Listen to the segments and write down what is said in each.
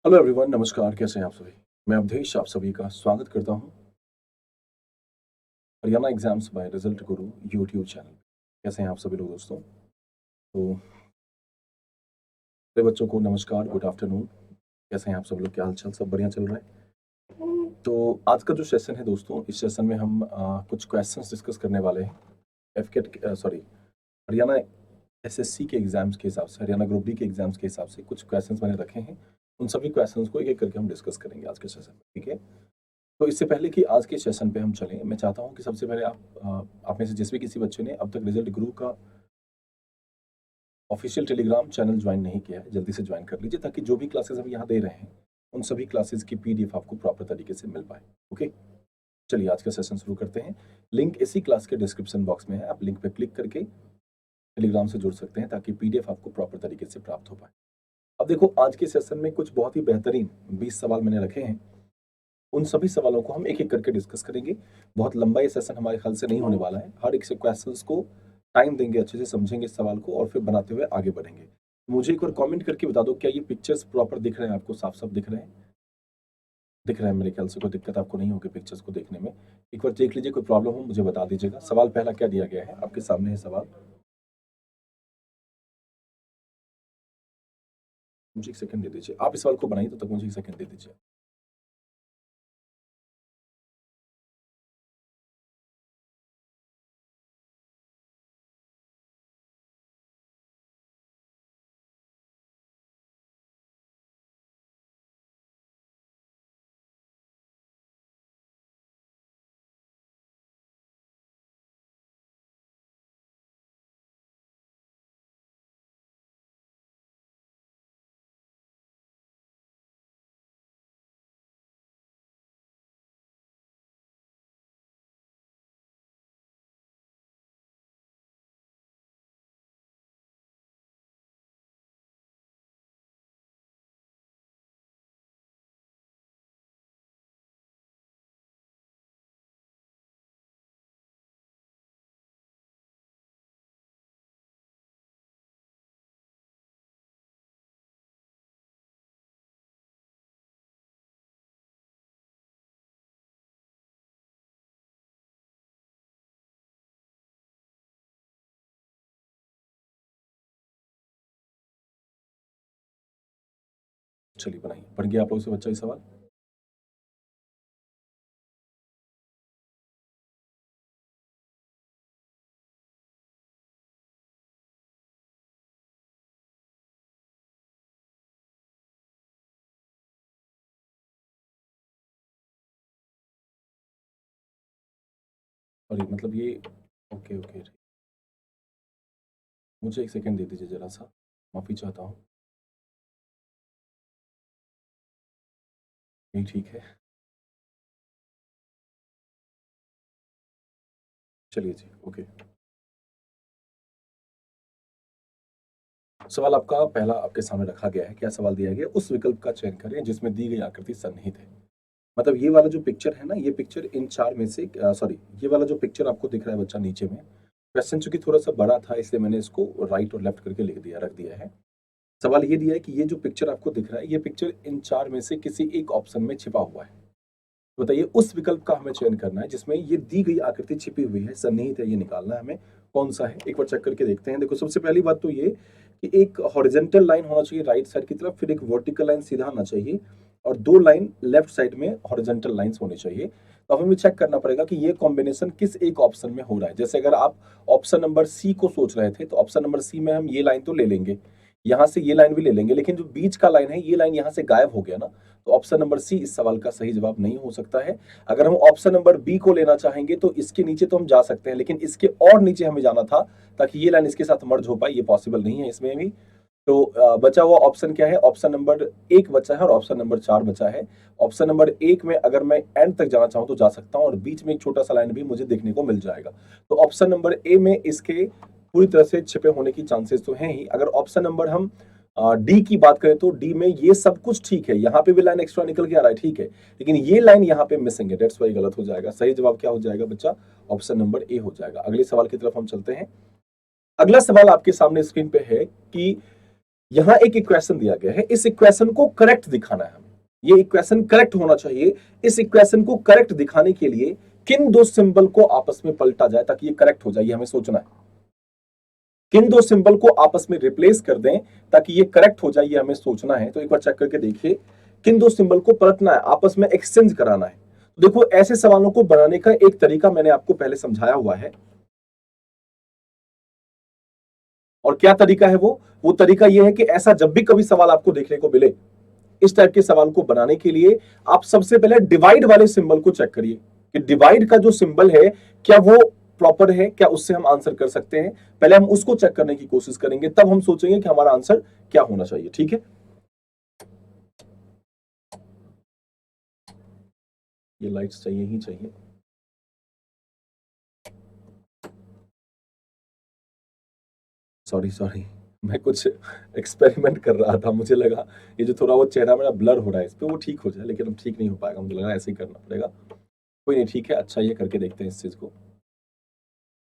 Hello everyone, नमस्कार। कैसे हैं आप सभी? मैं अवधेश आप सभी का स्वागत करता हूं हरियाणा एग्जाम्स बाय रिजल्ट गुरु यूट्यूब चैनल। कैसे हैं आप सभी लोग दोस्तों? तो मेरे बच्चों को नमस्कार, गुड आफ्टरनून। कैसे हैं आप सब लोग? क्या हाल-चाल? सब बढ़िया चल रहा है? तो आज का जो सेशन है दोस्तों, इस सेशन में हम कुछ क्वेश्चंस डिस्कस करने वाले हैं। एफकेट सॉरी हरियाणा एसएससी के एग्जाम्स के हिसाब से, हरियाणा ग्रुप डी के एग्जाम्स के हिसाब से कुछ क्वेश्चंस मैंने रखे हैं। उन सभी क्वेश्चंस को एक-एक करके हम डिस्कस करेंगे आज के सेशन में, ठीक है? तो इससे पहले कि आज के सेशन पे हम चलें, मैं चाहता हूँ कि सबसे पहले आप में से जिस भी किसी बच्चे ने अब तक रिजल्ट गुरु का ऑफिशियल टेलीग्राम चैनल ज्वाइन नहीं किया है, जल्दी से ज्वाइन कर लीजिए ताकि जो भी क्लासेस हम यहाँ दे रहे हैं, उन सभी क्लासेस की पीडीएफ आपको प्रॉपर तरीके से मिल पाए। ओके? चलिए आज का सेशन शुरू करते हैं। लिंक इसी क्लास के डिस्क्रिप्शन बॉक्स में है, आप लिंक पे क्लिक करके टेलीग्राम से जुड़ सकते हैं ताकि पीडीएफ आपको प्रॉपर तरीके से प्राप्त हो पाए। अब देखो, आज के सेशन में कुछ बहुत ही बेहतरीन 20 सवाल मैंने रखे हैं। उन सभी सवालों को हम एक-एक करके डिस्कस करेंगे। बहुत लंबा ये सेशन हमारे ख्याल से नहीं होने वाला है। हर एक से क्वेश्चंस को टाइम देंगे, अच्छे से समझेंगे इस सवाल को और फिर बनाते हुए आगे बढ़ेंगे। मुझे एक बार कमेंट करके बता दो, क्या ये पिक्चर्स प्रॉपर दिख रहे हैं आपको? साफ-साफ दिख रहे हैं? दिख रहे हैं मेरे ख्याल से, कोई दिक्कत आपको नहीं होगी पिक्चर्स को देखने में। एक बार देख लीजिए, कोई प्रॉब्लम हो मुझे बता दीजिएगा। सवाल पहला क्या दिया गया है? आपके सामने है सवाल। मुझे 1 सेकंड दे दीजिए। आप इस सवाल को बनाइए, तब तक मुझे 1 सेकंड दे दीजिए। चलिए बनाइए। बन गया आप लोगों से बच्चा ये सवाल? सॉरी, मतलब ये ओके, ओके। मुझे 1 सेकंड दे दीजिए ज़रा-सा, माफ़ी चाहता हूँ। नहीं, ठीक है। चलिए जी, ओके। सवाल आपका पहला आपके सामने रखा गया है। क्या सवाल दिया गया है? उस विकल्प का चयन करें जिसमें दी गई आकृति सन्निहित है। मतलब ये वाला जो पिक्चर है ना, ये पिक्चर इन 4 में से सॉरी, ये वाला जो पिक्चर आपको दिख रहा है बच्चा नीचे में, क्वेश्चन चूँकि थोड़ा-सा बड़ा था इसलिए मैंने इसको राइट और लेफ्ट करके लिख दिया, रख दिया है। सवाल ये दिया है कि ये जो पिक्चर आपको दिख रहा है, ये पिक्चर इन 4 में से किसी एक ऑप्शन में छिपा हुआ है। बताइए, उस विकल्प का हमें चयन करना है जिसमें ये दी गई आकृति छिपी हुई है, सन्निहित है, ये निकालना है हमें, कौन-सा है? एक बार चेक करके देखते हैं। देखो, सबसे पहली बात तो ये कि एक हॉरिज़ॉन्टल लाइन होना चाहिए राइट साइड की तरफ, फिर एक वर्टिकल लाइन सीधा आना चाहिए और 2 लाइन लेफ्ट साइड में हॉरिज़ॉन्टल लाइन्स होनी चाहिए। तो अब हमें चेक करना पड़ेगा कि ये कॉम्बिनेशन किस एक ऑप्शन में हो रहा है। जैसे अगर आप ऑप्शन नंबर सी को सोच रहे थे, तो ऑप्शन नंबर सी में हम ये लाइन तो ले लेंगे, यहाँ से ये लाइन भी ले लेंगे, लेकिन जो बीच का लाइन है, ये लाइन यहाँ से गायब हो गया ना, तो ऑप्शन नंबर सी इस सवाल का सही जवाब नहीं हो सकता है। अगर हम ऑप्शन नंबर बी को लेना चाहेंगे तो इसके नीचे तो हम जा सकते हैं, लेकिन इसके और नीचे हमें जाना था ताकि ये लाइन इसके साथ मर्ज हो पाए, ये पॉसिबल नहीं है इसमें भी। तो बचा हुआ ऑप्शन क्या है? ऑप्शन नंबर 1 बचा है और ऑप्शन नंबर 4 बचा है। ऑप्शन नंबर 1 में अगर मैं एंड तक जाना चाहूँ तो जा सकता हूँ और बीच में एक छोटा-सा लाइन भी मुझे देखने को मिल जाएगा। तो ऑप्शन नंबर ए में इसके पूरी तरह से छिपे होने की चांसेस तो हैं ही। अगर ऑप्शन नंबर हम डी की बात करें तो डी में ये सब कुछ ठीक है, यहाँ पे भी लाइन एक्स्ट्रा निकल के आ रहा है, ठीक है। लेकिन ये लाइन यहाँ पे मिसिंग है, दैट्स व्हाई गलत हो जाएगा। सही जवाब क्या हो जाएगा बच्चा? ऑप्शन नंबर ए हो जाएगा। अगले सवाल की तरफ हम चलते हैं। अगला सवाल आपके सामने स्क्रीन पे है कि यहां एक इक्वेशन दिया गया है, इस इक्वेशन को करेक्ट दिखाना है हमें, ये इक्वेशन करेक्ट होना चाहिए। इस इक्वेशन को करेक्ट दिखाने के लिए किन दो सिंबल को आपस में पलटा जाए ताकि ये करेक्ट हो जाए, ये हमें सोचना है। किन दो सिंबल को आपस में रिप्लेस कर दें ताकि ये करेक्ट हो जाए, ये हमें सोचना है। तो एक बार चेक करके देखिए, किन दो सिंबल को पलटना है, आपस में एक्सचेंज कराना है। देखो, ऐसे सवालों को बनाने का एक तरीका मैंने आपको पहले समझाया हुआ है, और क्या तरीका है वो तरीका यह है कि ऐसा जब भी कभी सवाल आपको देखने को मिले, इस टाइप के सवाल को बनाने के लिए आप सबसे पहले डिवाइड वाले सिंबल को चेक करिए कि डिवाइड का जो सिंबल है क्या वो प्रॉपर है, क्या उससे हम आंसर कर सकते हैं। पहले हम उसको चेक करने की कोशिश करेंगे, तब हम सोचेंगे कि हमारा आंसर क्या होना चाहिए। ठीक है, ये लाइट्स चाहिए ही चाहिए। सॉरी सॉरी, मैं कुछ एक्सपेरिमेंट कर रहा था, मुझे लगा ये जो थोड़ा वो चेहरा मेरा ब्लर हो रहा है इस पे वो ठीक हो जाए, लेकिन अब ठीक नहीं हो पाएगा, मुझे लगा ऐसे ही करना पड़ेगा। कोई नहीं, ठीक है, अच्छा ये करके देखते हैं इस चीज को।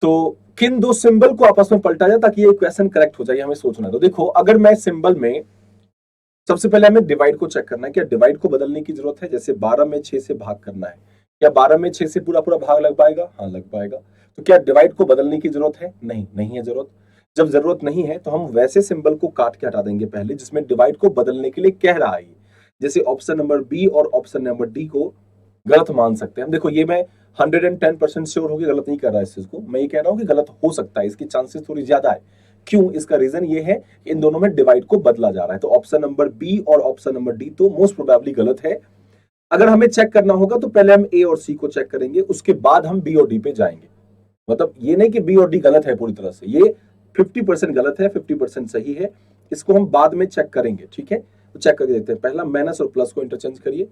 तो किन दो सिंबल को आपस में पलटा जाए ताकि ये इक्वेशन करेक्ट हो जाए, हमें सोचना है। तो देखो, अगर मैं सिंबल में सबसे पहले हमें डिवाइड को चेक करना है, क्या डिवाइड को बदलने की जरूरत है। जैसे 12 में 6 से भाग करना है, क्या 12 में 6 से पूरा पूरा भाग लग पाएगा? हाँ, लग पाएगा। तो क्या डिवाइड को बदलने की जरूरत है? नहीं, नहीं है जरूरत। जब जरूरत नहीं है तो हम वैसे सिंबल को काट के हटा देंगे पहले जिसमें डिवाइड को बदलने के लिए कह रहा है। जैसे ऑप्शन नंबर बी और ऑप्शन नंबर डी को गलत मान सकते हैं। देखो, ये मैं 110% श्योर होकर गलत नहीं कर रहा इस चीज को, मैं ये कह रहा हूं कि गलत हो सकता है, इसकी चांसेस थोड़ी ज्यादा है। क्यों? इसका रीजन ये है कि इन दोनों में डिवाइड को बदला जा रहा है। तो ऑप्शन नंबर बी और ऑप्शन नंबर डी तो मोस्ट प्रोबेबली गलत है। अगर हमें चेक करना होगा तो पहले हम ए और सी को चेक करेंगे, उसके बाद हम बी और डी पे जाएंगे। मतलब ये नहीं कि बी और डी गलत है पूरी तरह से, ये 50% गलत है, 50% सही है। इसको हम बाद में चेक करेंगे, ठीक है। तो चेक करके देखते हैं। पहला, माइनस और प्लस को इंटरचेंज करिए।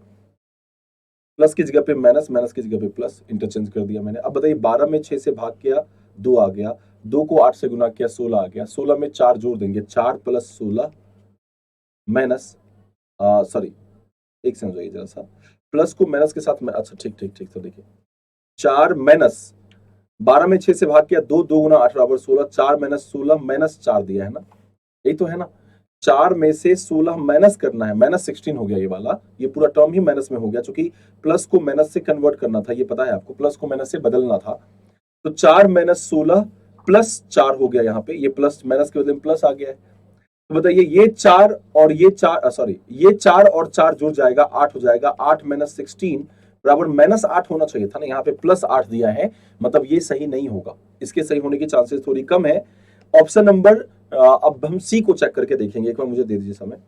प्लस की जगह पे माइनस, माइनस की जगह पे प्लस, इंटरचेंज कर दिया मैंने। अब बताइए, 12 में 6 से भाग किया, 2 आ गया। 2 को 8 से गुना किया, 16 आ गया। 16 में 4 जोड़ देंगे, 4 प्लस 16 माइनस, सॉरी, एक सेकंड होइए जरा सा। प्लस को माइनस के साथ में, अच्छा ठीक ठीक ठीक। तो देखिए, 4 माइनस 12 में 6 से भाग किया, 2 2 गुना 8 बराबर 16, 4 माइनस 16 माइनस 4 दिया है ना, यही तो है ना। 4 में से 16 माइनस करना है, माइनस 16 हो गया ये वाला, ये पूरा टर्म ही माइनस में हो गया, क्योंकि प्लस को माइनस से कन्वर्ट करना था, ये पता है आपको, प्लस को माइनस से बदलना था। तो 4 माइनस 16 प्लस 4 हो गया, यहाँ पे ये प्लस माइनस के बदले में प्लस आ गया है। तो बताइए, ये 4 और ये 4, सॉरी, ये 4 और 4 जुड़ जाएगा, 8 हो जाएगा। 8 माइनस 16 बराबर माइनस 8 होना चाहिए था ना, यहाँ पे प्लस 8 दिया है, मतलब ये सही नहीं होगा, इसके सही होने की चांसेस थोड़ी कम है। ऑप्शन नंबर, अब हम सी को चेक करके देखेंगे। एक बार मुझे दे दीजिए समय,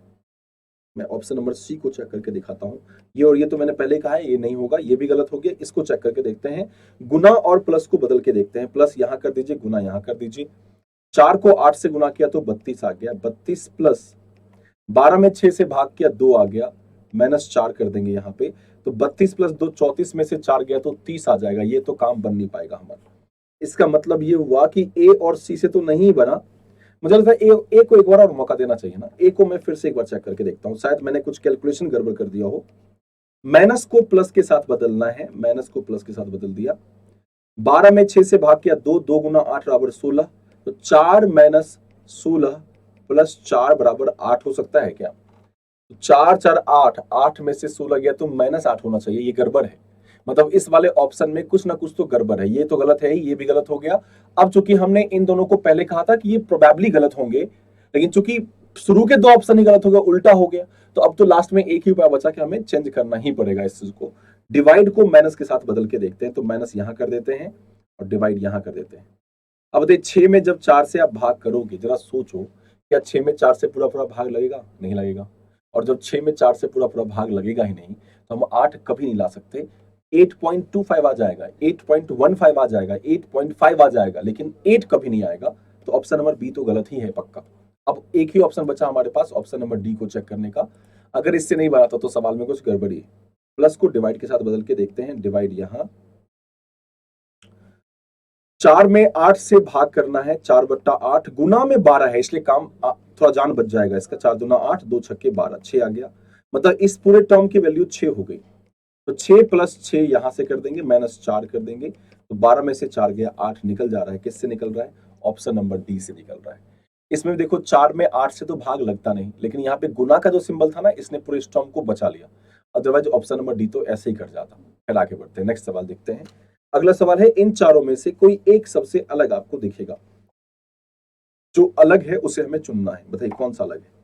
मैं ऑप्शन नंबर सी को चेक करके दिखाता हूं। ये और ये तो मैंने पहले कहा है, ये नहीं होगा, ये भी गलत हो गया। इसको चेक करके देखते हैं, गुना और प्लस को बदल के देखते हैं। प्लस यहां कर दीजिए, गुना यहां कर दीजिए। 4 को 8 से गुना किया तो 32 आ गया, 32 प्लस 12 में 6 से भाग किया, 2 आ गया, माइनस 4 कर देंगे यहाँ पे। तो 32 प्लस 2 34 में से 4 गया तो 30 आ जाएगा। ये तो काम बन नहीं पाएगा हमारा। इसका मतलब ये हुआ कि ए और सी से तो नहीं बना। मुझे लगता है ए को एक बार और मौका देना चाहिए ना। ए को मैं फिर से एक बार चेक करके देखता हूँ, शायद मैंने कुछ कैलकुलेशन गड़बड़ कर दिया हो। माइनस को प्लस के साथ बदलना है, माइनस को प्लस के साथ बदल दिया। 12 में 6 से भाग किया, 2 2 गुना 8 बराबर 16। तो 4 माइनस 16 प्लस 4 बराबर 8 हो सकता है क्या? 4 4 8, 8 में से 16 गया तो माइनस 8 होना चाहिए, ये गड़बड़ है। मतलब इस वाले ऑप्शन में कुछ ना कुछ तो गड़बड़ है, ये तो गलत है ही, ये भी गलत हो गया। अब चूंकि हमने इन दोनों को पहले कहा था कि ये प्रोबेबली गलत होंगे, लेकिन चूंकि शुरू के दो ऑप्शन ही गलत हो गया, उल्टा हो गया, तो अब तो लास्ट में एक ही उपाय बचा कि हमें चेंज करना ही पड़ेगा इस चीज को। डिवाइड को माइनस के साथ बदल के देखते हैं। तो माइनस यहां कर देते हैं और डिवाइड यहां कर देते हैं। अब देखिए, 6 में जब 4 से आप भाग करोगे, जरा सोचो, क्या 6 में 4 से पूरा पूरा भाग लगेगा? नहीं लगेगा। और जब 6 में 4 से पूरा पूरा भाग लगेगा ही नहीं, तो हम 8 कभी नहीं ला सकते। 8.25 आ जाएगा, 8.15 आ जाएगा, 8.5 आ जाएगा, लेकिन 8 कभी नहीं आएगा। तो ऑप्शन नंबर बी तो गलत ही है पक्का। अब एक ही ऑप्शन बचा हमारे पास, ऑप्शन नंबर डी को चेक करने का। अगर इससे नहीं बना था तो सवाल में कुछ गड़बड़ी है। प्लस को डिवाइड के साथ बदल के देखते हैं। डिवाइड यहां, 4 में 8 से भाग करना है, 4/8, गुना में 12 है, इसलिए काम थोड़ा जान बच जाएगा इसका। 4 दूना 8, 2 छक्के 12, 6 आ गया। मतलब इस पूरे टर्म की वैल्यू 6 हो गई। तो 6 प्लस 6 यहां से कर देंगे, माइनस 4 कर देंगे। तो 12 में से 4 गया, 8 निकल जा रहा है। किससे निकल रहा है? ऑप्शन नंबर डी से निकल रहा है। इसमें भी देखो 4 में 8 से तो भाग लगता नहीं, लेकिन यहाँ पे गुना का जो सिंबल था ना, इसने पूरे स्टॉर्म को बचा लिया। अदरवाइज ऑप्शन नंबर डी तो ऐसे ही कट जाता। फिर आगे बढ़ते हैं, नेक्स्ट सवाल देखते हैं। अगला सवाल है, इन चारों में से कोई एक सबसे अलग आपको दिखेगा, जो अलग है उसे हमें चुनना है। बताइए कौन सा अलग है।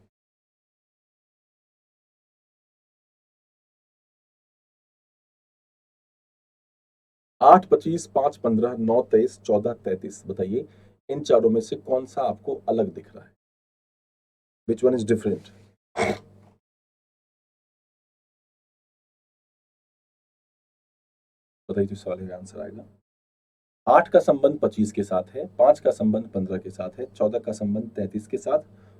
8, 25, 5, 15, 9, 23, 14, 33, बताइए इन चारों में से कौन सा आपको अलग दिख रहा है। Which one is different. बताइए तो सवाल का आंसर आएगा। 8 का संबंध 25 के साथ है, 5 का संबंध 15 के साथ है, 14 का संबंध 33 के साथ,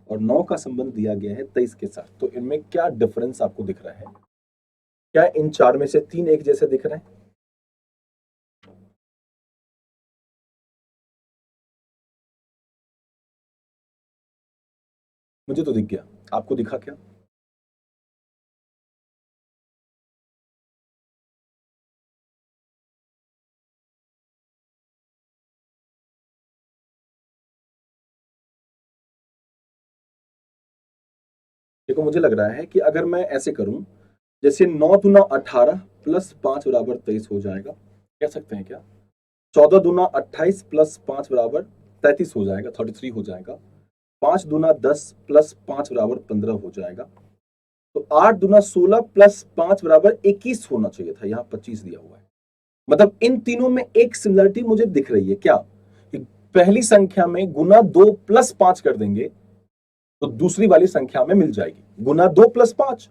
और 9 का संबंध दिया गया है 23 के साथ। तो इनमें क्या डिफरेंस आपको दिख रहा है। क्या इन चार में से 3 एक जैसे दिख रहे हैं। मुझे तो दिख गया, आपको दिखा क्या। देखो मुझे लग रहा है कि अगर मैं ऐसे करूं, जैसे 9 दूना 18 प्लस 5 बराबर 23 हो जाएगा, कह सकते हैं क्या। 14 दूना 28 प्लस 5 बराबर 33 हो जाएगा, 33 हो जाएगा। 5 दूना 10 प्लस 5 बराबर 15 हो जाएगा। तो 8 दूना 16 प्लस 5 बराबर 21 होना चाहिए था, यहाँ 25 दिया हुआ है। मतलब इन तीनों में एक सिमिलरिटी मुझे दिख रही है क्या, कि पहली संख्या में गुना 2 प्लस 5 कर देंगे तो दूसरी वाली संख्या में मिल जाएगी गुना 2 प्लस 5।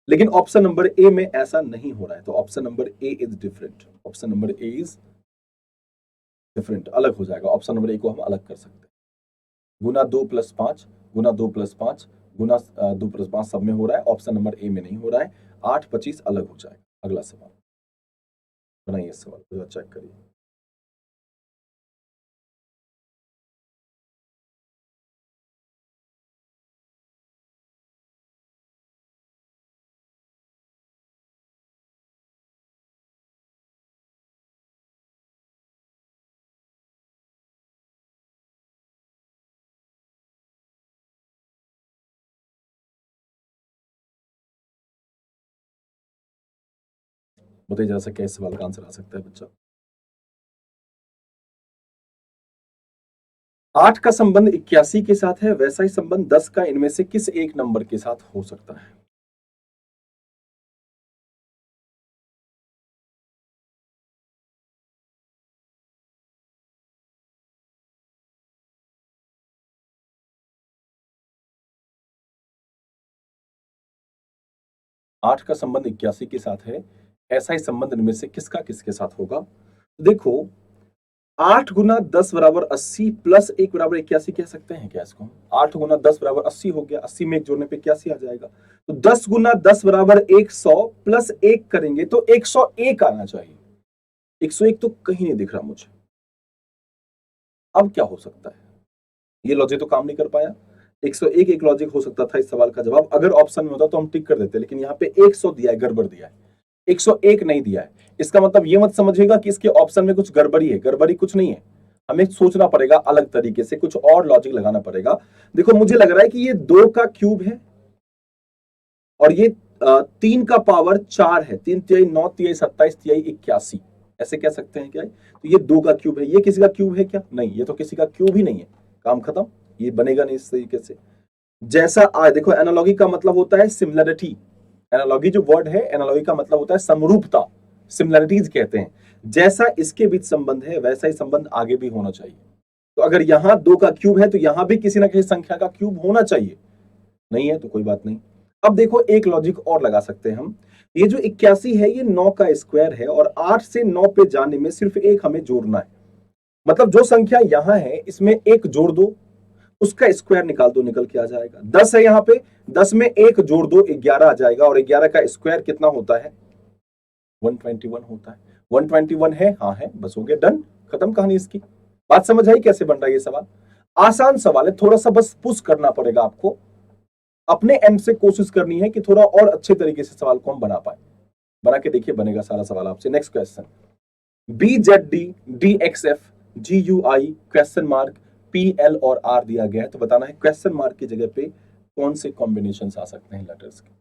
लेकिन ऑप्शन नंबर ए में ऐसा नहीं हो रहा है, तो option number A is different. Option number A is different, अलग हो जाएगा। ऑप्शन नंबर ए को हम अलग कर सकते हैं। गुना 2 प्लस 5, गुना 2 प्लस 5, गुना 2 प्लस 5 सब में हो रहा है, ऑप्शन नंबर ए में नहीं हो रहा है। 8, 25 अलग हो जाएगा। अगला सवाल बनाइए, सवाल चेक करिए। बताइए जरा सा, क्या इस सवाल का आंसर आ सकता है बच्चा। 8 का संबंध 81 के साथ है, वैसा ही संबंध 10 का इनमें से किस एक नंबर के साथ हो सकता है। 8 का संबंध 81 के साथ है, ऐसा ही संबंध इनमें से किसका किसके साथ होगा। देखो 8 गुना 10 बराबर 80 प्लस 1 बराबर 81 कह सकते हैं क्या इसको। 8 गुना 10 बराबर 80 हो गया, 80 में एक जोड़ने पे 81 आ जाएगा। तो 10 गुना 10 बराबर 100 प्लस 1 करेंगे तो 101 आना चाहिए। 101 तो कहीं नहीं दिख रहा मुझे। अब क्या हो सकता है, ये लॉजिक तो काम नहीं कर पाया। 101 एक लॉजिक हो सकता था इस सवाल का जवाब, अगर ऑप्शन में होता तो हम टिक कर देते, लेकिन यहाँ पे 100 दिया है, गड़बड़ दिया है। 101 नहीं दिया है। इसका मतलब ये मत समझिएगा कि इसके ऑप्शन में कुछ गड़बड़ी है, गड़बड़ी कुछ नहीं है। हमें सोचना पड़ेगा अलग तरीके से, कुछ और लॉजिक लगाना पड़ेगा। देखो मुझे लग रहा है कि ये 2 का क्यूब है और ये 3 का पावर 4 है। 3 तिहाई 9 तिहाई 27 तिहाई 81, ऐसे कह सकते हैं क्या। तो ये 2 का क्यूब है। ये किसी का क्यूब है क्या, नहीं, ये तो किसी का क्यूब ही नहीं है। काम खत्म, ये बनेगा नहीं इस तरीके से। जैसा देखो एनालॉगी का मतलब होता है सिमिलरिटी। एनालॉगी जो वर्ड है, एनालॉगी का मतलब होता है समरूपता, सिमिलरिटीज कहते हैं। जैसा इसके बीच संबंध है वैसा ही संबंध आगे भी होना चाहिए। तो अगर यहां 2 का क्यूब है तो यहां भी किसी ना किसी संख्या का क्यूब होना चाहिए। नहीं है तो कोई बात नहीं। अब देखो एक लॉजिक और लगा सकते हैं हम। ये जो 81 है ये 9 का स्क्वायर है और 8 से 9 पे जाने में सिर्फ एक हमें जोड़ना है। मतलब जो संख्या यहां है इसमें एक जोड़ दो, उसका स्क्वायर निकाल दो, निकल के आ जाएगा। 10 है यहाँ पे, 10 में एक जोड़ दो 11 आ जाएगा, और 11 का स्क्वायर कितना होता है, 121 होता है। 121 है, हाँ है, बस हो गया, डन, खत्म कहानी इसकी। बात समझ आई कैसे बन रहा है ये सवाल। आसान सवाल है, थोड़ा सा बस पुश करना पड़ेगा आपको। अपने एंड से कोशिश करनी है कि थोड़ा और अच्छे तरीके से सवाल को हम बना पाए। बना के देखिए, बनेगा सारा सवाल आपसे। Next question, B Z D D X F G U I question mark P L और आर दिया गया है, तो बताना है क्वेश्चन मार्क की जगह पे कौन से कॉम्बिनेशन आ सकते हैं लेटर्स के।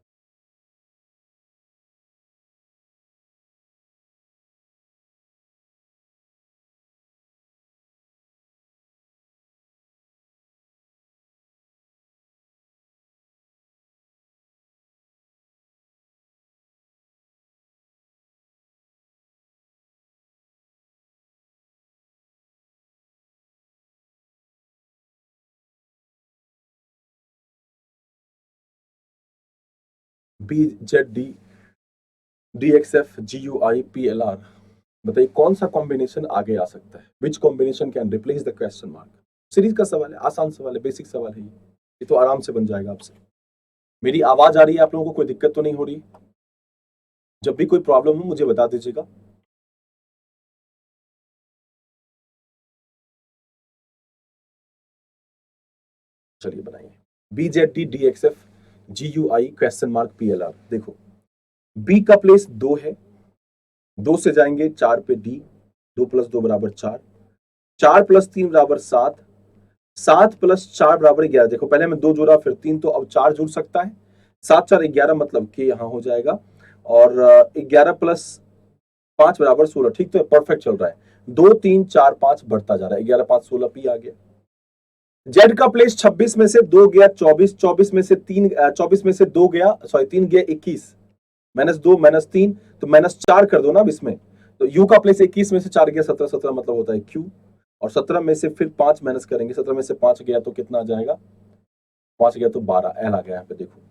B Z D D X F G U I P L R, बताइए कौन सा कॉम्बिनेशन आगे आ सकता है, which combination can replace the question mark. Series का सवाल है, आसान सवाल है, बेसिक सवाल है, ये तो आराम से बन जाएगा आपसे। मेरी आवाज आ रही है, आप लोगों को कोई दिक्कत तो नहीं हो रही? जब भी कोई प्रॉब्लम हो मुझे बता दीजिएगा। चलिए बनाइए, B Z D D X F G U I question mark P L R. देखो बी का प्लेस 2 है, 2 से जाएंगे 4 पे डी, 2 प्लस 2 बराबर 4, 4 प्लस 3 बराबर 7, 7 प्लस 4 बराबर 11। देखो पहले में 2 जोड़ा फिर 3, तो अब 4 जुड़ सकता है, 7 4 11 मतलब के यहां हो जाएगा, और 11 प्लस 5 बराबर 16। ठीक, तो परफेक्ट चल रहा है, 2 3 4 5 बढ़ता जा रहा है, 11 5 16 पी आ गया। जेड का प्लेस 26 में से 2 गया 24, 24 में से 3 24 में से 2 गया, सॉरी 3 गया 21, -2 -3, तो -4 कर दो ना अब इसमें। तो यू का प्लेस 21 में से 4 गया 17, 17 मतलब होता है क्यू, और 17 में से फिर 5 माइनस करेंगे, 17 में से 5 गया तो कितना आ जाएगा, 5 गया तो 12, एल आ गया यहाँ पे देखो।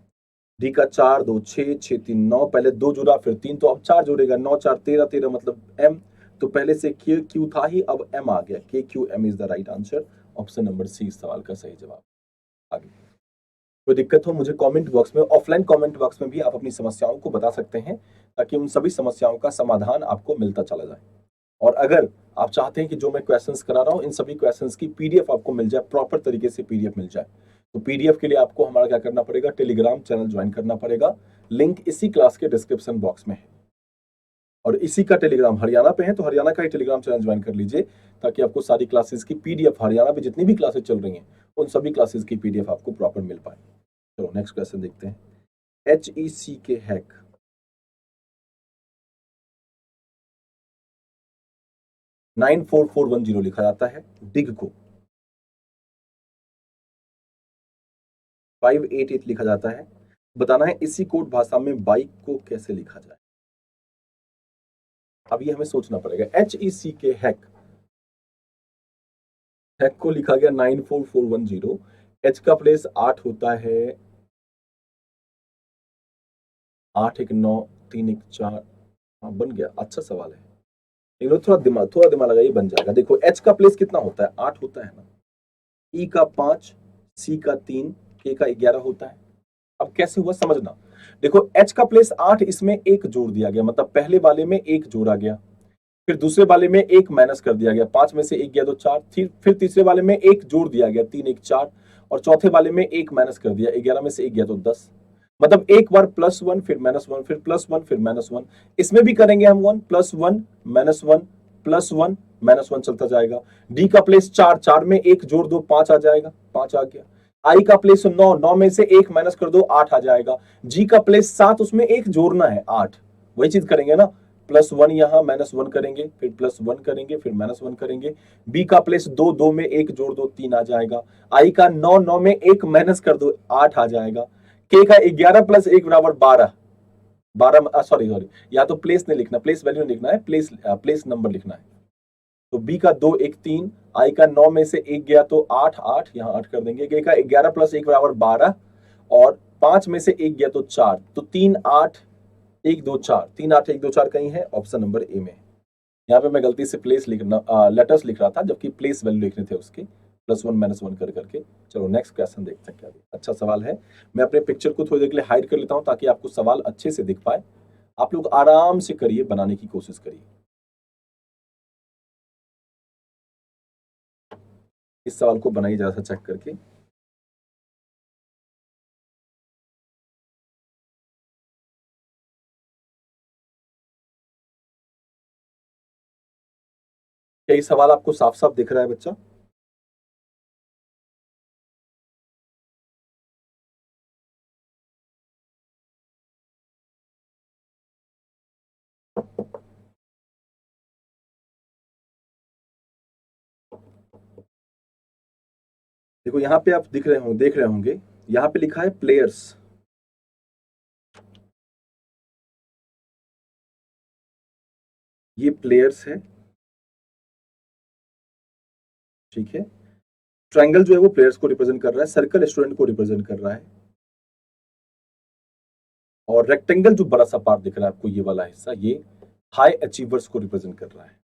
डी का 4 2 6 6 3 9, पहले 2 जुड़ा फिर 3, तो अब 4 जुड़ेगा, 9 4 13 13 मतलब एम, तो पहले से क्यू क्यू था ही, अब एम आ गया, K Q M is the right answer, option number C इस सवाल का सही जवाब। आगे कोई दिक्कत हो मुझे कमेंट बॉक्स में, ऑफलाइन कमेंट बॉक्स में भी आप अपनी समस्याओं को बता सकते हैं, ताकि उन सभी समस्याओं का समाधान आपको मिलता चला जाए। और अगर आप चाहते हैं कि जो मैं क्वेश्चंस करा रहा हूं इन सभी क्वेश्चंस की पीडीएफ आपको मिल जाए, प्रॉपर तरीके से पीडीएफ मिल जाए, तो पीडीएफ के लिए आपको हमारा क्या करना पड़ेगा, टेलीग्राम चैनल ज्वाइन करना पड़ेगा, लिंक इसी क्लास के डिस्क्रिप्शन बॉक्स में है। और इसी का टेलीग्राम हरियाणा पे है, तो हरियाणा का ही टेलीग्राम चैनल ज्वाइन कर लीजिए, ताकि आपको सारी क्लासेस की पीडीएफ, हरियाणा में जितनी भी क्लासेस चल रही हैं उन सभी क्लासेस की पीडीएफ आपको प्रॉपर मिल पाए। चलो नेक्स्ट क्वेश्चन देखते हैं। HEC के हैक 94410 लिखा जाता है, डिग को 588 लिखा जाता है, बताना है इसी कोड भाषा में बाइक को कैसे लिखा जाए। अब ये हमें सोचना पड़ेगा। HEC के हैक, हैक को लिखा गया 94410, एच का प्लेस 8 होता है, 8 1 9 3 1 4, हाँ बन गया, अच्छा सवाल है। लेकिन थोड़ा दिमाग लगाइए, बन जाएगा। देखो एच का प्लेस कितना होता है, 8 होता है ना, ई का 5, सी का 3, के का 11 होता है। अब कैसे हुआ समझना, देखो एच का प्लेस 8, इसमें एक जोड़ दिया गया, मतलब पहले वाले में एक जोड़ा गया, फिर दूसरे वाले में एक माइनस कर दिया गया, 5 में से एक गया तो 4, फिर तीसरे वाले में एक जोड़ दिया गया, 3 1 4, और चौथे वाले में एक माइनस कर दिया, 11 में से एक गया तो 10, मतलब एक बार +1 फिर -1 फिर +1 फिर -1, इसमें भी करेंगे हम 1 +1 -1 +1 -1 चलता जाएगा। डी का प्लेस 4, 4 में एक जोड़ दो 5 आ जाएगा, 5 आ गया। आई का प्लेस 9, 9 में से एक माइनस कर दो 8 आ जाएगा। जी का प्लेस 7, उसमें एक जोड़ना है 8, वही चीज करेंगे ना, +1 यहाँ -1 करेंगे, फिर +1 करेंगे, फिर -1 करेंगे। बी का प्लेस 2, 2 में एक जोड़ दो 3 आ जाएगा। आई का 9, 9 में एक माइनस कर दो 8 आ जाएगा। के का 11 + 1 बराबर 12, 12 सॉरी सॉरी, या तो प्लेस नहीं लिखना, प्लेस वैल्यू नहीं लिखना है, प्लेस नंबर लिखना है। तो बी का 2 1 3, आई का 9 में से एक गया तो 8 8, यहाँ 8 कर देंगे। के का 11 + 1 बराबर 12, और 5 में से एक गया तो 4, तो 3 8 1 2 4, 3 8 1 2 4 कहीं है, ऑप्शन नंबर ए में। यहाँ पे मैं गलती से प्लेस लिखना लेटर्स लिख रहा था, जबकि प्लेस वैल्यू लिखने थे उसके, +1 -1 कर करके। चलो नेक्स्ट क्वेश्चन देखते हैं क्या है। अच्छा सवाल है, मैं अपने पिक्चर को थोड़ी देर के लिए हाइड कर लेता हूँ, ताकि आपको सवाल अच्छे से दिख पाए। आप लोग आराम से करिए, बनाने की कोशिश करिए। इस सवाल को बनाइए जरा सा चेक करके। क्या ये सवाल आपको साफ साफ दिख रहा है बच्चा? देखो यहाँ पे आप देख रहे होंगे, यहाँ पे लिखा है प्लेयर्स। ये प्लेयर्स है, ठीक है। ट्रायंगल जो है वो प्लेयर्स को रिप्रेजेंट कर रहा है, सर्कल स्टूडेंट को रिप्रेजेंट कर रहा है, और रेक्टेंगल जो बड़ा सा पार्ट दिख रहा है आपको, ये वाला हिस्सा, ये हाई अचीवर्स को रिप्रेजेंट कर रहा है।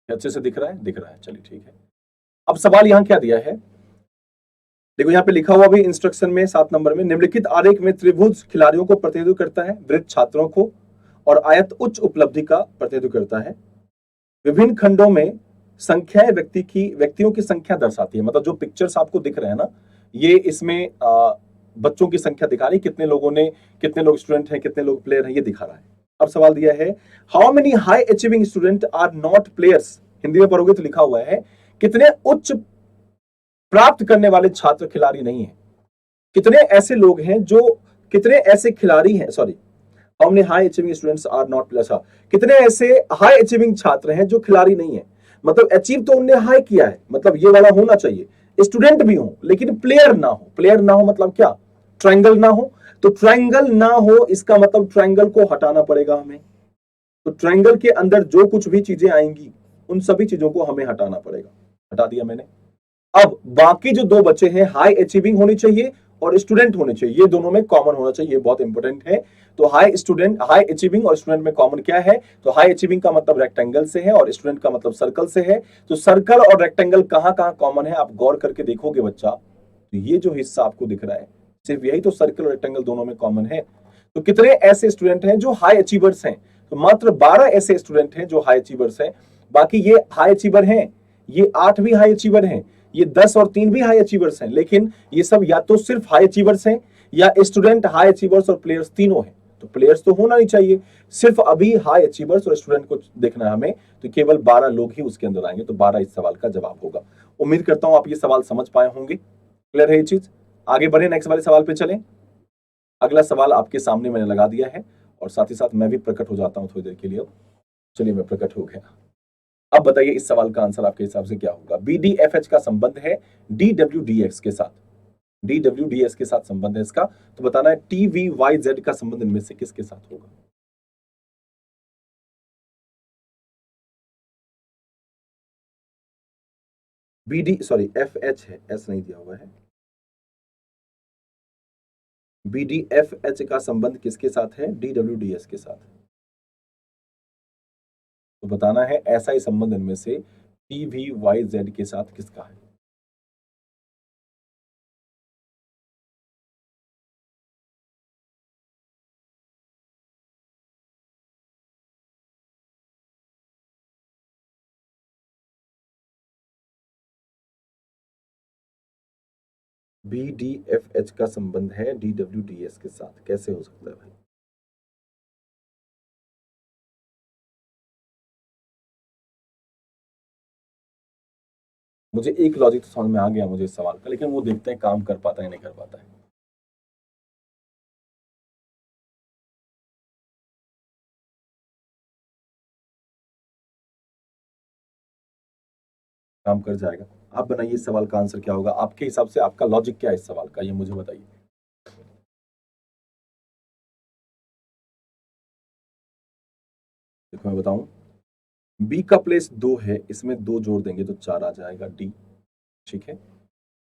अच्छे से दिख रहा है? दिख रहा है, चलिए ठीक है। अब सवाल यहां क्या दिया है, देखो यहाँ पे लिखा हुआ भी इंस्ट्रक्शन में 7 नंबर में, निम्नलिखित आरेख में त्रिभुज खिलाड़ियों को प्रतिनिधित्व करता है, वृत्त छात्रों को, और आयत उच्च उपलब्धि का प्रतिनिधित्व करता है। विभिन्न खंडों में संख्याएं व्यक्तियों की संख्या दर्शाती है। मतलब जो पिक्चर्स आपको दिख रहे हैं ना, ये इसमें बच्चों की संख्या दिखा रही है, कितने लोग स्टूडेंट हैं, कितने लोग प्लेयर हैं, ये दिखा रहा है। अब सवाल दिया है, how many high achieving student are not players. Hindi में पढ़ोगे तो लिखा हुआ है, कितने उच्च प्राप्त करने वाले छात्र खिलाड़ी नहीं है। कितने ऐसे लोग हैं जो, कितने ऐसे खिलाड़ी हैं, sorry, how many high achieving students are not players, कितने ऐसे हाई अचीविंग छात्र हैं जो खिलाड़ी नहीं है। मतलब अचीव तो उनने हाई किया है, मतलब ये वाला होना चाहिए, स्टूडेंट भी हो लेकिन प्लेयर ना हो। प्लेयर ना हो मतलब क्या, ट्रायंगल ना हो। तो ट्रायंगल ना हो इसका मतलब ट्रायंगल को हटाना पड़ेगा हमें। तो ट्रायंगल के अंदर जो कुछ भी चीजें आएंगी उन सभी चीजों को हमें हटाना पड़ेगा। हटा दिया मैंने। अब बाकी जो दो बचे हैं, हाई अचीविंग होनी चाहिए और स्टूडेंट होने चाहिए, ये दोनों में कॉमन होना चाहिए, ये बहुत इंपॉर्टेंट है। तो हाई अचीविंग और स्टूडेंट में कॉमन क्या है, तो हाई अचीविंग का मतलब रेक्टेंगल से है और स्टूडेंट का मतलब सर्कल से है। तो सर्कल और रेक्टेंगल कहां कहां कॉमन है, आप गौर करके देखोगे बच्चा, तो ये जो हिस्सा आपको दिख रहा है, सिर्फ यही तो सर्कल और रेक्टेंगल दोनों में कॉमन है। तो कितने ऐसे स्टूडेंट हैं जो हाई अचीवर्स हैं, तो मात्र 12 ऐसे स्टूडेंट हैं जो हाई अचीवर्स हैं। बाकी ये हाई अचीवर हैं, ये 8 भी हाई अचीवर हैं, ये 10 और 3 भी हाई अचीवर्स हैं। लेकिन ये सब या तो सिर्फ हाई अचीवर्स हैं, या स्टूडेंट, हाई अचीवर्स और प्लेयर्स तीनों हैं। तो प्लेयर्स तो होना नहीं चाहिए, सिर्फ अभी हाई अचीवर्स और स्टूडेंट को देखना है हमें। तो केवल 12 लोग ही उसके अंदर आएंगे, तो 12 इस सवाल का जवाब होगा। उम्मीद करता हूं आप ये सवाल समझ पाए होंगे। क्लियर है ये चीज? आगे बढ़े, नेक्स्ट वाले सवाल पे चलें। अगला सवाल आपके सामने मैंने लगा दिया है, और साथ ही साथ मैं भी प्रकट हो जाता हूं थोड़ी देर के लिए। चलिए, मैं प्रकट हो गया। अब बताइए इस सवाल का आंसर आपके हिसाब से क्या होगा। BDFH का संबंध है DWDX के साथ, DWDS के साथ संबंध है इसका। तो बताना है TVYZ का संबंध इनमें से किसके साथ होगा। FH है, S नहीं दिया हुआ है। BDFH का संबंध किसके साथ है, DWDS के साथ। तो बताना है ऐसा ही संबंध इनमें से TVYZ के साथ किसका है। BDFH का संबंध है DWDS के साथ, कैसे हो सकता है भाई। मुझे एक लॉजिक तो समझ में आ गया मुझे इस सवाल का, लेकिन वो देखते हैं काम कर पाता है नहीं कर पाता है। काम कर जाएगा। आप बनाइए इस सवाल का आंसर क्या होगा आपके हिसाब से, आपका लॉजिक क्या है इस सवाल का, ये मुझे बताइए। देखो मैं बताऊं, बी का प्लेस 2 है, इसमें 2 जोड़ देंगे तो 4 आ जाएगा, डी। ठीक है,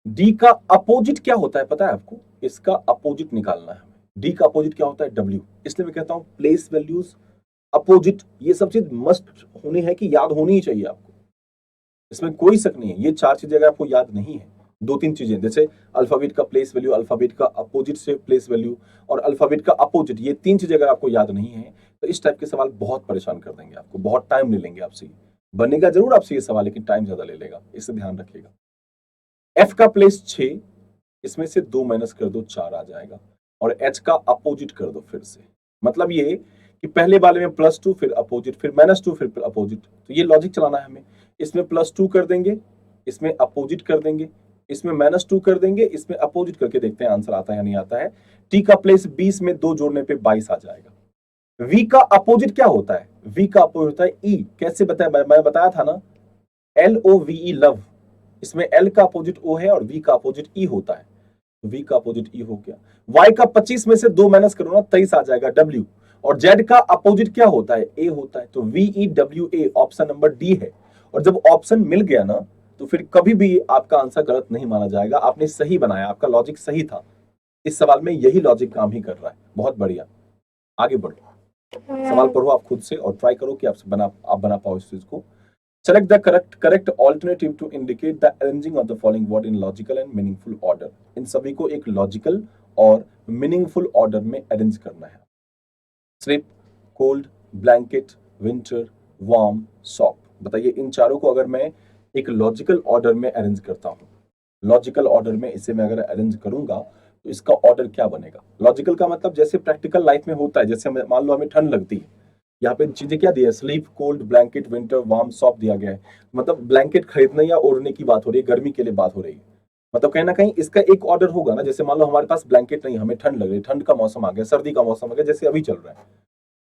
डी का अपोजिट क्या होता है पता है आपको, इसका अपोजिट निकालना है हमें। डी का अपोजिट क्या होता है, डब्ल्यू। इसलिए मैं कहता हूं प्लेस वैल्यूज, अपोजिट, ये सब चीज मस्ट होनी है, कि याद होनी ही चाहिए आपको, इसमें कोई शक नहीं है। ये 4 चीजें अगर आपको याद नहीं है, 2-3 चीजें जैसे अल्फाबेट का प्लेस वैल्यू, अल्फाबेट का अपोजिट से प्लेस वैल्यू, और अल्फाबेट का अपोजिट, ये 3 चीजें अगर आपको याद नहीं है, तो इस टाइप के सवाल बहुत परेशान कर देंगे आपको, बहुत टाइम ले लेंगे आपसे। बनेगा जरूर आपसे ये सवाल, लेकिन टाइम ज्यादा ले लेगा, इससे ध्यान रखिएगा। एफ का प्लेस 6, इसमें से 2 माइनस कर दो, 4 आ जाएगा। और एच का अपोजिट कर दो फिर से, मतलब ये कि पहले वाले में +2, फिर अपोजिट, फिर -2, फिर अपोजिट। तो ये लॉजिक चलाना है हमें। इसमें +2 कर देंगे, इसमें अपोजिट कर देंगे, इसमें -2 कर देंगे, इसमें अपोजिट करके देखते हैं आंसर आता है या नहीं आता है। टी का प्लेस 20 में 2 जोड़ने पे 22 आ जाएगा। वी का अपोजिट क्या होता है? वी का अपोजिट होता है ई। कैसे बताया? मैं बताया था ना, LOVE, लव। इसमें एल का अपोजिट ओ है और वी का अपोजिट ई होता है। वी का अपोजिट ई हो गया। वाई का 25 में से 2 माइनस करो ना, 23 आ जाएगा, डब्ल्यू। और जेड का अपोजिट क्या होता है? ए होता है। तो VEWA ऑप्शन नंबर डी है। और जब ऑप्शन मिल गया ना, तो फिर कभी भी आपका आंसर गलत नहीं माना जाएगा। आपने सही बनाया, आपका लॉजिक सही था। इस सवाल में यही लॉजिक काम ही कर रहा है। बहुत बढ़िया, आगे बढ़ो। सवाल पढ़ो आप खुद से और ट्राई करो कि आप बना पाओ इस चीज को। Select the correct alternative to indicate the arranging of the following word in logical and meaningful order. इन सभी को एक लॉजिकल और मीनिंगफुल ऑर्डर में अरेंज करना है। Slip, cold, blanket, winter, warm, shop. बताइए इन चारों को अगर मैं एक लॉजिकल ऑर्डर में अरेंज करता हूं, लॉजिकल ऑर्डर में इसे मैं अगर अरेंज करूंगा तो इसका ऑर्डर क्या बनेगा? लॉजिकल का मतलब जैसे प्रैक्टिकल लाइफ में होता है, जैसे मान लो हमें ठंड लगती है, यहाँ पे चीजें क्या दी है? Sleep, cold, blanket, winter, warm, soft दिया गया है। मतलब ब्लैंकेट खरीदने या ओढ़ने की बात हो रही है, गर्मी के लिए बात हो रही है। मतलब कहीं ना कहीं इसका एक ऑर्डर होगा ना। जैसे मान लो हमारे पास ब्लैंकेट नहीं, हमें ठंड लग रही है, ठंड का मौसम आ गया, सर्दी का मौसम आ गया, जैसे अभी चल रहा है।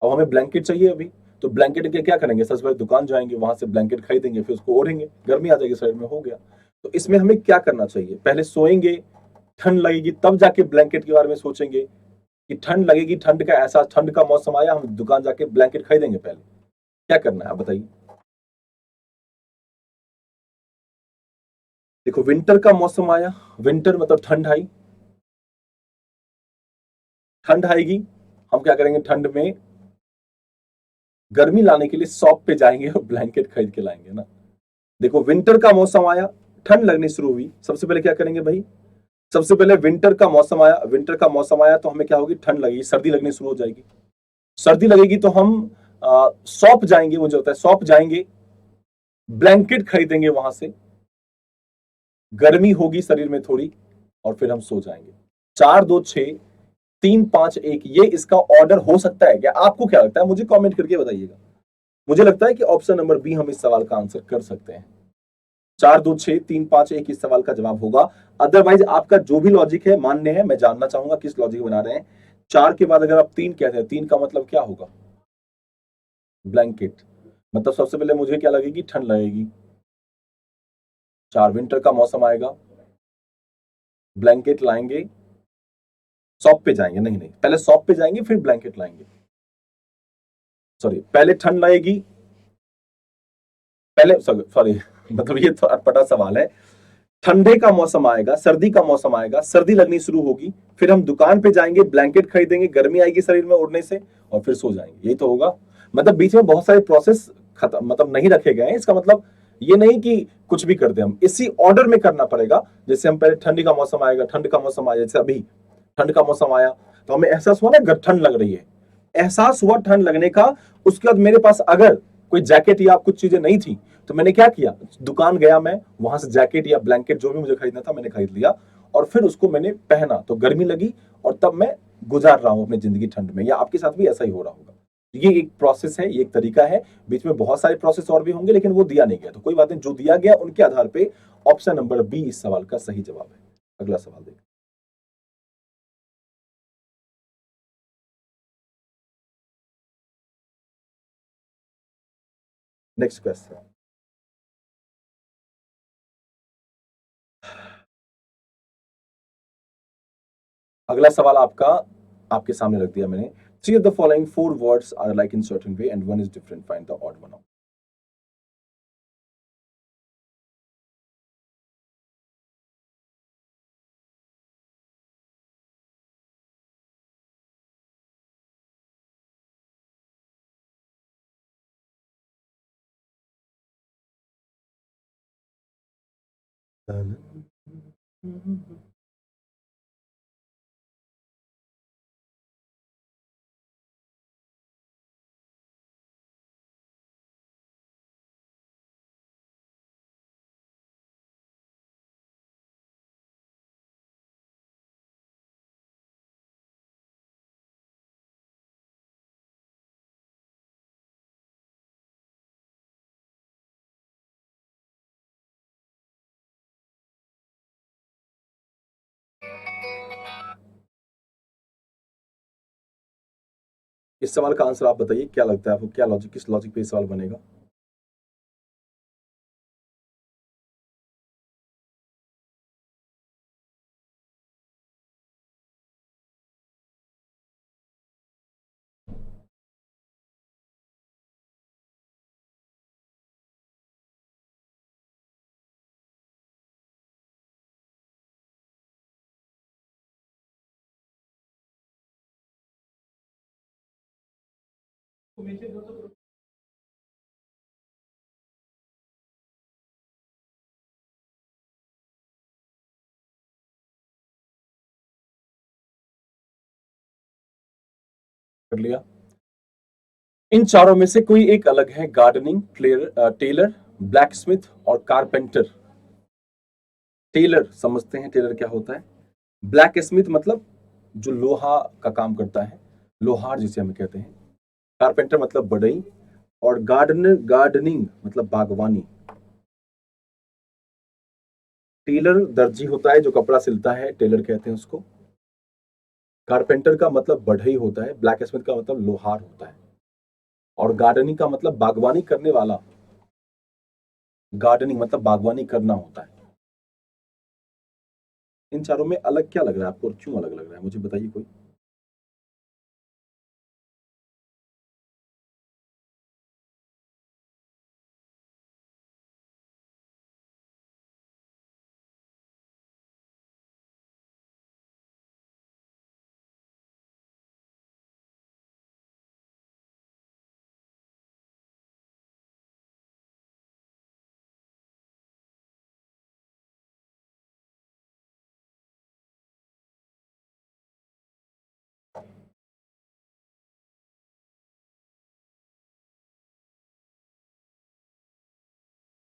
अब हमें ब्लैंकेट चाहिए अभी, तो ब्लैंकेट के क्या करेंगे? सबसे पहले दुकान जाएंगे, वहां से ब्लैंकेट खरीदेंगे, फिर उसको ओढ़ेंगे, गर्मी आ जाएगी शरीर में, हो गया। तो इसमें हमें क्या करना चाहिए? पहले सोएंगे, ठंड लगेगी, तब जाके ब्लैंकेट के बारे में सोचेंगे कि ठंड लगेगी, ठंड का एहसास, ठंड का मौसम आया, हम दुकान जाके ब्लैंकेट खरीदेंगे। पहले क्या करना है आप बताइए? देखो, विंटर का मौसम आया, विंटर मतलब ठंड आई, ठंड आएगी, हम क्या करेंगे? ठंड में गर्मी लाने के लिए शॉप पे जाएंगे और ब्लैंकेट खरीद के लाएंगे ना। देखो, विंटर का मौसम आया, ठंड लगनी शुरू हुई, सबसे पहले क्या करेंगे भाई? सबसे पहले विंटर का मौसम आया, विंटर का मौसम आया तो हमें क्या होगी? ठंड लगेगी, सर्दी लगनी शुरू हो जाएगी। सर्दी लगेगी तो हम शॉप जाएंगे, मुझे होता है शॉप जाएंगे, ब्लैंकेट खरीदेंगे वहां से, गर्मी होगी शरीर में थोड़ी, और फिर हम सो जाएंगे। 4 2 6 3 5 1, ये इसका ऑर्डर हो सकता है क्या? आपको क्या लगता है? मुझे कमेंट करके बताइएगा। मुझे लगता है कि ऑप्शन नंबर बी हम इस सवाल का आंसर कर सकते हैं। 4 2 6 3 5 1 इस सवाल का जवाब होगा। अदरवाइज आपका जो भी लॉजिक है मान्य है, मैं जानना चाहूंगा किस लॉजिक बना रहे हैं। 4 के बाद अगर आप 3 कहते हैं, 3 का मतलब क्या होगा? ब्लैंकेट। मतलब सबसे पहले मुझे क्या लगेगी? ठंड लगेगी। 4 विंटर का मौसम आएगा, ब्लैंकेट लाएंगे, शॉप पे जाएंगे, नहीं नहीं, पहले शॉप पे जाएंगे फिर ब्लैंकेट लाएंगे। सॉरी, पहले ठंड लगेगी, पहले सॉरी मतलब ये तो अटपटा सवाल है। ठंडे का मौसम आएगा, सर्दी का मौसम आएगा, सर्दी लगनी शुरू होगी, फिर हम दुकान पे जाएंगे, ब्लैंकेट खरीदेंगे, गर्मी आएगी शरीर में उड़ने से, और फिर सो जाएंगे। यही तो होगा। मतलब बीच में बहुत सारे प्रोसेस खत्म, मतलब नहीं रखे गए हैं। इसका मतलब ये नहीं कि कुछ भी कर दे, हम इसी ऑर्डर में करना पड़ेगा। जैसे हम पहले ठंडी का मौसम आएगा, ठंड का मौसम आया, जैसे अभी ठंड का मौसम आया तो हमें एहसास हुआ ना ठंड लग रही है, एहसास हुआ ठंड लगने का। उसके बाद मेरे पास अगर कोई जैकेट या कुछ चीजें नहीं थी, तो मैंने क्या किया? दुकान गया, मैं वहां से जैकेट या ब्लैंकेट जो भी मुझे खरीदना था मैंने खरीद लिया, और फिर उसको मैंने पहना तो गर्मी लगी, और तब मैं गुजार रहा हूं अपनी जिंदगी ठंड में। या आपके साथ भी ऐसा ही हो रहा होगा। ये एक प्रोसेस है, ये एक तरीका है। बीच में बहुत सारे प्रोसेस और भी होंगे, लेकिन वो दिया नहीं गया, तो कोई बात नहीं, जो दिया गया उनके आधार पे ऑप्शन नंबर बी इस सवाल का सही जवाब है। अगला सवाल देखिए। Next question. अगला सवाल आपका, आपके सामने रख दिया मैंने। Three of the following four words are like in certain way and one is different. Find the odd one out. इस सवाल का आंसर आप बताइए, क्या लगता है आपको, क्या लॉजिक, किस लॉजिक पे ये सवाल बनेगा? कर लिया। इन चारों में से कोई एक अलग है, गार्डनिंग, टेलर, ब्लैक स्मिथ और कारपेंटर। टेलर समझते हैं, टेलर क्या होता है। ब्लैक स्मिथ मतलब जो लोहा का काम करता है, लोहार जिसे हम कहते हैं। कारपेंटर मतलब बढ़ई। और गार्डनिंग मतलब बागवानी। टेलर दर्जी होता है, जो कपड़ा सिलता है, टेलर कहते हैं उसको। कारपेंटर का मतलब बढ़ई होता है, ब्लैक स्मिथ का मतलब लोहार होता है। और गार्डनिंग का मतलब बागवानी करने वाला। गार्डनिंग मतलब बागवानी करना होता है। इन चारों में अलग क्या लग रहा है आपको, और क्यों अलग लग रहा है, मुझे बताइए कोई।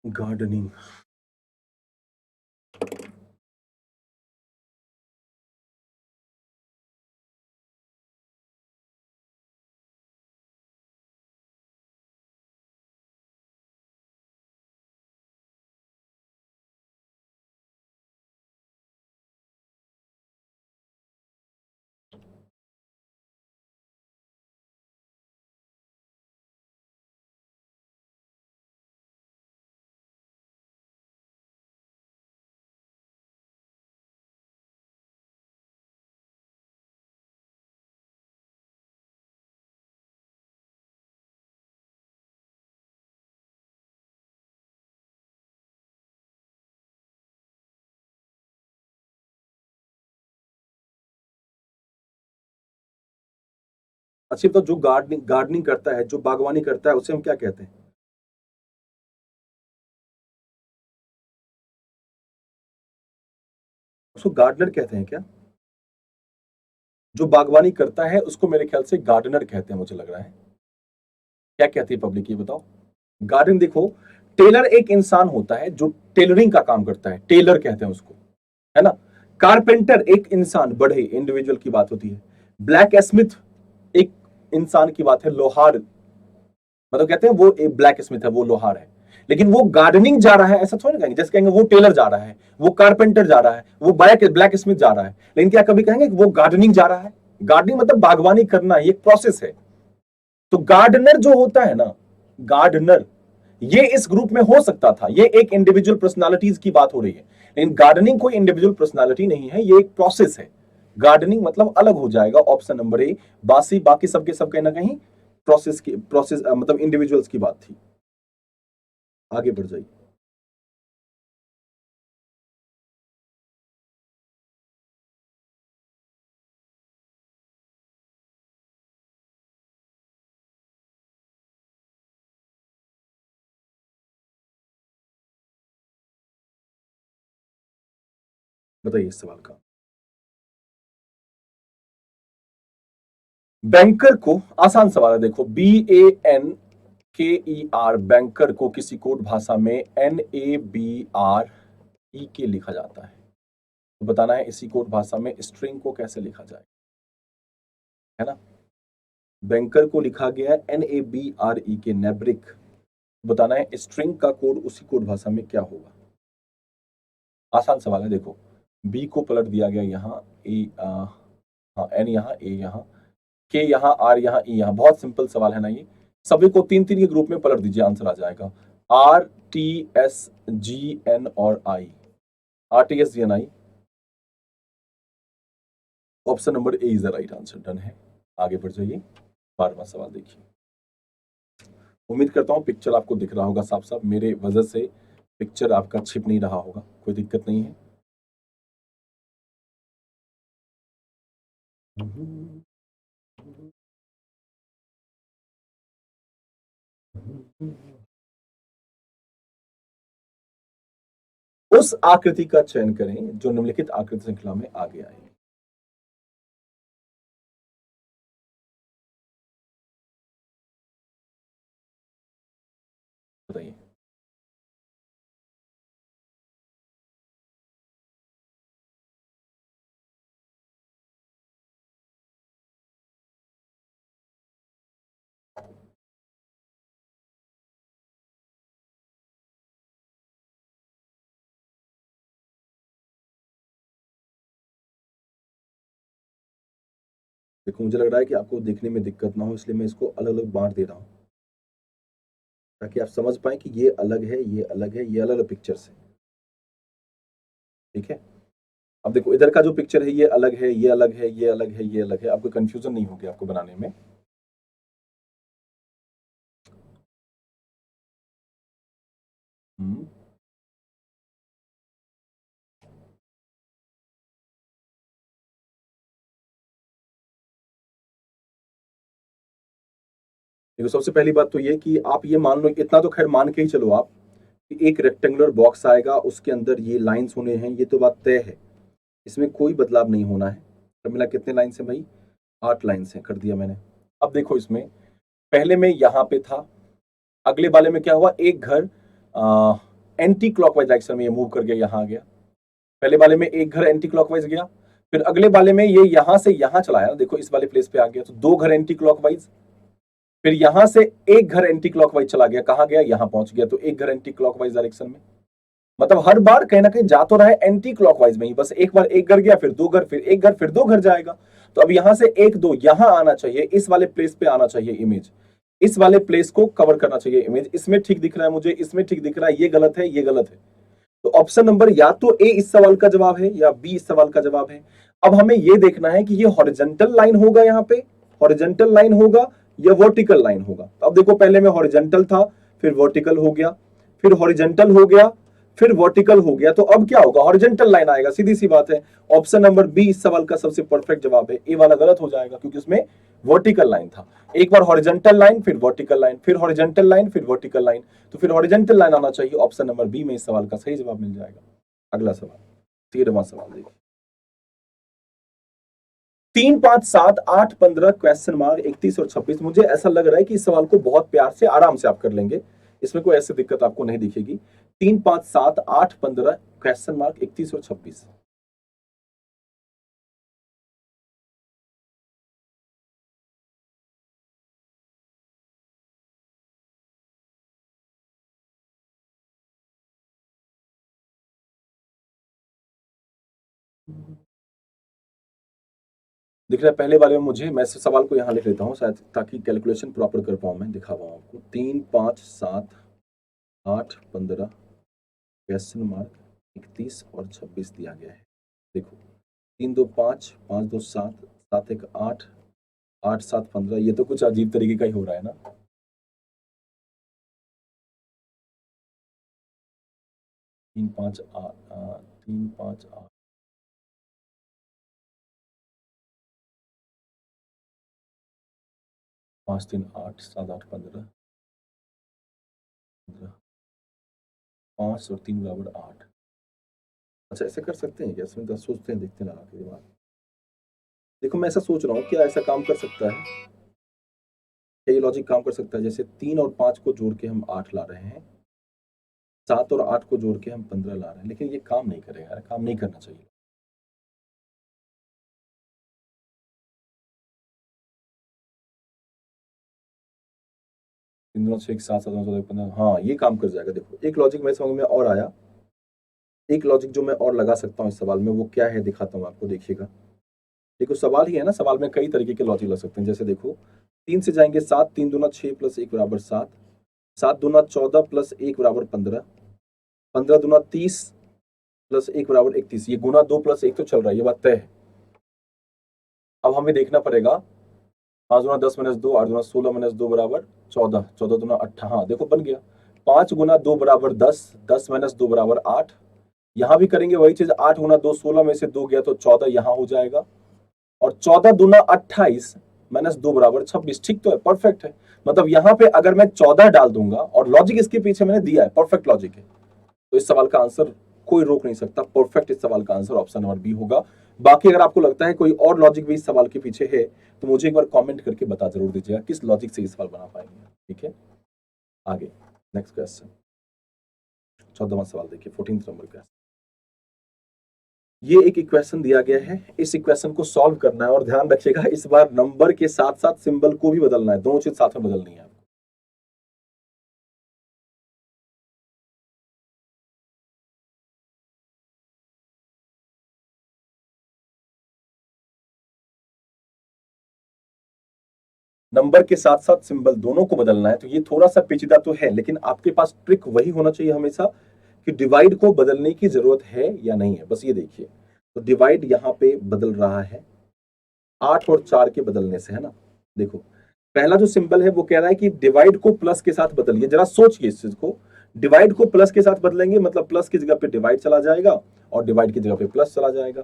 गार्डनिंग। अच्छा, तो जो गार्डनिंग गार्डनिंग करता है, जो बागवानी करता है, उसे हम क्या कहते हैं? उसको गार्डनर कहते हैं क्या? जो बागवानी करता है उसको मेरे ख्याल से गार्डनर कहते हैं, मुझे लग रहा है। क्या कहती है पब्लिक, ये बताओ। गार्डन देखो, टेलर एक इंसान होता है जो टेलरिंग का काम करता है, टेलर कहते हैं उसको, है ना। कारपेंटर एक इंसान, बढ़े इंडिविजुअल की बात होती है। ब्लैक स्मिथ एक इंसान की बात है, लोहार, मतलब कहते हैं वो एक ब्लैक स्मिथ है, वो लोहार है। लेकिन वो गार्डनिंग जा रहा है ऐसा थोड़ी ना कहेंगे, जैसे कहेंगे वो टेलर जा रहा है, वो कारपेंटर जा रहा है, वो ब्लैक स्मिथ जा रहा है। लेकिन क्या कभी कहेंगे कि वो गार्डनिंग जा रहा है? गार्डनिंग मतलब बागवानी करना, ये एक प्रोसेस है। तो गार्डनर जो होता है ना, गार्डनर, ये इस ग्रुप में हो सकता था, ये एक इंडिविजुअल पर्सनालिटीज की बात हो रही है। लेकिन गार्डनिंग कोई इंडिविजुअल पर्सनालिटी नहीं है, ये एक प्रोसेस है। गार्डनिंग मतलब अलग हो जाएगा, ऑप्शन नंबर ए। बाकी सबके सब कहीं ना कहीं प्रोसेस मतलब इंडिविजुअल्स की बात थी। आगे बढ़ जाइए। बताइए इस सवाल का। बैंकर को, आसान सवाल है, देखो, BANKER, बैंकर को किसी कोड भाषा में NABRE लिखा जाता है। तो बताना है इसी कोड भाषा में स्ट्रिंग को कैसे लिखा जाए, है ना। बैंकर को लिखा गया है NABRE, नेब्रिक। बताना है स्ट्रिंग का कोड उसी कोड भाषा में क्या होगा। आसान सवाल है, देखो। बी को पलट दिया गया यहाँ, हाँ, एन यहाँ, ए यहाँ। के यहाँ, आर यहाँ, ई यहाँ। बहुत सिंपल सवाल है ना ये। सभी को 3-3 के ग्रुप में पलट दीजिए, आंसर आ जाएगा। R, T, S, G, N और I. R, T, S, G, N, I. Option number A is the right answer. Done है, आगे बढ़ जाइए। 12वां सवाल देखिए। उम्मीद करता हूं पिक्चर आपको दिख रहा होगा साफ साफ, मेरे वजह से पिक्चर आपका छिप नहीं रहा होगा, कोई दिक्कत नहीं है। उस आकृति का चयन करें जो निम्नलिखित आकृति श्रृंखला में आगे आए। बताइए। देखो, मुझे लग रहा है कि आपको देखने में दिक्कत ना हो, इसलिए मैं इसको अलग अलग बांट दे रहा हूं, ताकि आप समझ पाए कि ये अलग है, ये अलग है, ये अलग अलग पिक्चर्स है। ठीक है। अब देखो, इधर का जो पिक्चर है ये अलग है, ये अलग है, ये अलग है, ये अलग है। आपको कंफ्यूजन नहीं होगी आपको बनाने में। हम्म। देखो, सबसे पहली बात तो ये कि आप ये मान लो, इतना तो खैर मान के ही चलो आप, कि एक रेक्टेंगुलर बॉक्स आएगा, उसके अंदर ये लाइंस होने हैं, ये तो बात तय है, इसमें कोई बदलाव नहीं होना है। तो मिला कितने लाइन्स हैं भाई? 8 लाइन्स हैं, कर दिया मैंने। अब देखो, इसमें पहले में यहाँ पे था, अगले वाले में क्या हुआ, एक घर एंटी क्लॉकवाइज डायरेक्शन में ये मूव कर गया, यहाँ आ गया। पहले वाले में एक घर एंटी क्लॉकवाइज गया, फिर अगले वाले में ये यहां से यहां चला है, देखो इस वाले प्लेस पे आ गया, तो 2 घर एंटी क्लॉकवाइज। फिर यहां से एक घर एंटी क्लॉकवाइज चला गया, कहां गया, यहां पहुंच गया, तो एक घर एंटी क्लॉकवाइज डायरेक्शन में। मतलब हर बार कहीं ना कहीं जा तो रहा है एंटी क्लॉकवाइज में ही, बस एक बार एक घर गया, फिर 2 घर, फिर एक घर, फिर 2 घर जाएगा। तो अब यहां से 1 2 यहां आना चाहिए, इस वाले प्लेस पे आना चाहिए इमेज, इस वाले प्लेस को कवर करना चाहिए इमेज। इसमें ठीक दिख रहा है मुझे, इसमें ठीक दिख रहा है, ये गलत है, ये गलत है। तो ऑप्शन नंबर या तो ए इस सवाल का जवाब है, या बी इस सवाल का जवाब है। अब हमें यह देखना है कि ये हॉरिजॉन्टल लाइन होगा, यहाँ पे हॉरिजॉन्टल लाइन होगा या वर्टिकल लाइन होगा। तो अब देखो, पहले में हॉरिजॉन्टल था, फिर वर्टिकल हो गया, फिर हॉरिजॉन्टल हो गया, फिर वर्टिकल हो गया, तो अब क्या होगा, हॉरिजॉन्टल लाइन आएगा, सीधी सी बात है। ऑप्शन नंबर बी इस सवाल का सबसे परफेक्ट जवाब है, ए वाला गलत हो जाएगा, क्योंकि उसमें वर्टिकल लाइन था। एक बार हॉरिजॉन्टल लाइन, फिर वर्टिकल लाइन, फिर हॉरिजॉन्टल लाइन, फिर वर्टिकल लाइन, तो फिर हॉरिजॉन्टल लाइन आना चाहिए। ऑप्शन नंबर बी में इस सवाल का सही जवाब मिल जाएगा। अगला सवाल, 13वां सवाल देखिए। 3 5 7 8 15 क्वेश्चन मार्क 31 और 26। मुझे ऐसा लग रहा है कि इस सवाल को बहुत प्यार से आराम से आप कर लेंगे, इसमें कोई ऐसी दिक्कत आपको नहीं दिखेगी। 3 5 7 8 15 क्वेश्चन मार्क 31 और 26। दिख रहा है पहले वाले में मुझे, मैं इस सवाल को यहाँ लिख लेता हूँ शायद, ताकि कैलकुलेशन प्रॉपर कर पाऊँ, मैं दिखा पाऊँ आपको। 3 5 7 8 15 क्वेश्चन मार्क 31 और 26 दिया गया है। देखो, 3 2 5 5 2 7 7 1 8 8 7 15, ये तो कुछ अजीब तरीके का ही हो रहा है ना। 3 5 8 3 5 8 5 3 8 7 8 15 5 और 3 बराबर 8। अच्छा, ऐसे कर सकते हैं क्या? इसमें 10 सोचते हैं, देखते हैं लगा के दिमाग। देखो, मैं ऐसा सोच रहा हूँ, क्या ऐसा काम कर सकता है, क्या ये लॉजिक काम कर सकता है? जैसे 3 और 5 को जोड़ के हम 8 ला रहे हैं, 7 और 8 को जोड़ के हम 15 ला रहे हैं, लेकिन ये काम नहीं करेगा यार, काम नहीं करना चाहिए। इन दोनों से एक सात 7 14 15, हाँ ये काम कर जाएगा। देखो, एक लॉजिक मेरे समझ में और आया, एक लॉजिक जो मैं और लगा सकता हूँ इस सवाल में, वो क्या है दिखाता हूँ आपको, देखिएगा। देखो सवाल ही है ना, सवाल में कई तरीके के लॉजिक लग सकते हैं। जैसे देखो 3 से जाएंगे 7, 3 दूना 6 प्लस 1 बराबर 7, 7 दूना 14 प्लस 1 बराबर 15, 15 दूना 30 प्लस 1 बराबर 31। ये गुना 2 प्लस 1 तो चल रहा है, ये बात तय है। अब हमें देखना पड़ेगा 5 गुना 10 माइनस 2, 8 गुना 16 माइनस 2 बराबर 14, 14 दूना 18। हाँ देखो बन गया। 5 गुना 2 बराबर 10, 10 माइनस 2 बराबर 8। यहां भी करेंगे वही चीज, 8 गुना 2 16 में से 2 गया तो 14 यहां हो जाएगा। और 14 दूना 28 माइनस 2 बराबर 26। ठीक तो है, परफेक्ट है। मतलब यहां पे अगर मैं 14 डाल दूंगा, और लॉजिक इसके पीछे मैंने दिया है, परफेक्ट लॉजिक है, तो इस सवाल का आंसर कोई रोक नहीं सकता। परफेक्ट इस सवाल का आंसर ऑप्शन नंबर बी होगा। बाकी अगर आपको लगता है कोई और लॉजिक भी इस सवाल के पीछे है तो मुझे एक बार कमेंट करके बता जरूर दीजिएगा किस लॉजिक से इस सवाल बना पाएंगे। ठीक है, आगे नेक्स्ट क्वेश्चन, 14वां सवाल देखिए, 14th नंबर का। ये एक इक्वेशन दिया गया है, इस इक्वेशन को सॉल्व करना है, और ध्यान रखिएगा इस बार नंबर के साथ साथ सिंबल को भी बदलना है, दोनों चीज साथ में बदलनी है। नंबर के साथ साथ सिंबल दोनों को बदलना है, तो ये थोड़ा सा पेचीदा तो है, लेकिन आपके पास ट्रिक वही होना चाहिए हमेशा कि डिवाइड को बदलने की जरूरत है या नहीं है। बस ये देखिए, तो डिवाइड यहां पे बदल रहा है 8 और 4 के बदलने से, है ना। देखो पहला जो सिंबल है वो कह रहा है कि डिवाइड को प्लस के साथ बदलिए। जरा सोचिए इस चीज को, डिवाइड को प्लस के साथ बदलेंगे मतलब प्लस की जगह पे डिवाइड चला जाएगा और डिवाइड की जगह पे प्लस चला जाएगा।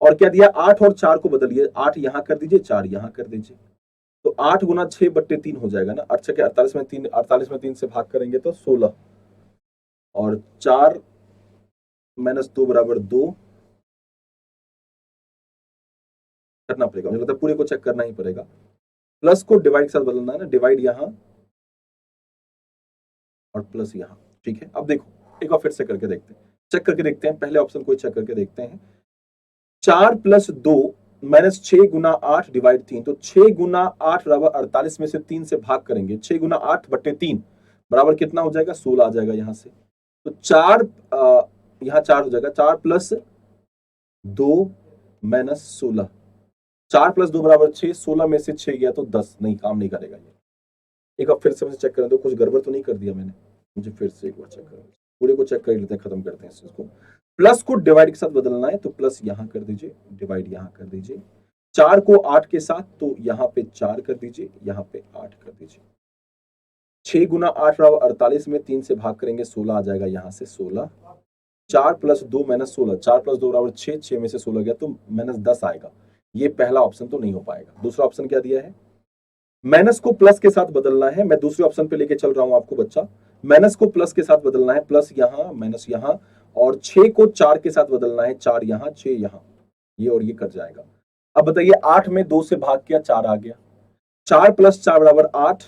और क्या दिया, 8 और 4 को बदलिए, 8 यहां कर दीजिए, 4 यहां कर दीजिए, तो 8 गुना 6/3 हो जाएगा ना। 8 के 48 में 3, 48 में 3 से भाग करेंगे तो 16, और 4 माइनस 2 बराबर 2 करना पड़ेगा, मुझे लगता है पूरे को चेक करना ही पड़ेगा। प्लस को डिवाइड के साथ बदलना है ना, डिवाइड यहां और प्लस यहां। ठीक है, अब देखो एक बार फिर से करके देखते हैं, चेक करके देखते हैं, पहले ऑप्शन को चेक करके देखते हैं। 4 प्लस 2 माइनस 6 गुना 8 डिवाइड 3, तो 6 गुना 8 बराबर 48 में से 3 से भाग करेंगे, 6 गुना 8/3 बराबर कितना हो जाएगा, 16 आ जाएगा यहां से। तो 4 यहां 4 हो जाएगा, 4 प्लस 2 माइनस 16, 4 प्लस 2 बराबर 6, 16 में से 6 गया तो 10, नहीं काम नहीं करेगा ये। एक बार फिर से मुझे चेक करने दो, कुछ गड़बड़ तो नहीं कर दिया मैंने, मुझे फिर से एक बार चेक करो, पूरे को चेक कर लेते हैं, खत्म करते हैं इस चीज को। प्लस को डिवाइड के साथ बदलना है, तो प्लस यहां कर दीजिए, डिवाइड यहां कर दीजिए, 4 को 8 के साथ तो यहां पे 4 कर दीजिए, यहां पे 8 कर दीजिए। 6 गुना 8 बराबर 48 में 3 से भाग करेंगे, 16 आ जाएगा यहां से 16। 4 प्लस 2 माइनस 16, 4 प्लस 2 बराबर 6, 6 में से 16 गया तो माइनस 10 आएगा। ये पहला ऑप्शन तो नहीं हो पाएगा। दूसरा ऑप्शन क्या दिया है, माइनस को प्लस के साथ बदलना है, मैं दूसरे ऑप्शन पे लेके चल रहा हूं आपको बच्चा। माइनस को प्लस के साथ बदलना है, प्लस यहां माइनस यहां, और 6 को 4 के साथ बदलना है, 4 यहां 6 यहां, ये और ये कट जाएगा। अब बताइए 8 में 2 से भाग किया, 4 आ गया, 4 प्लस 4 बराबर 8,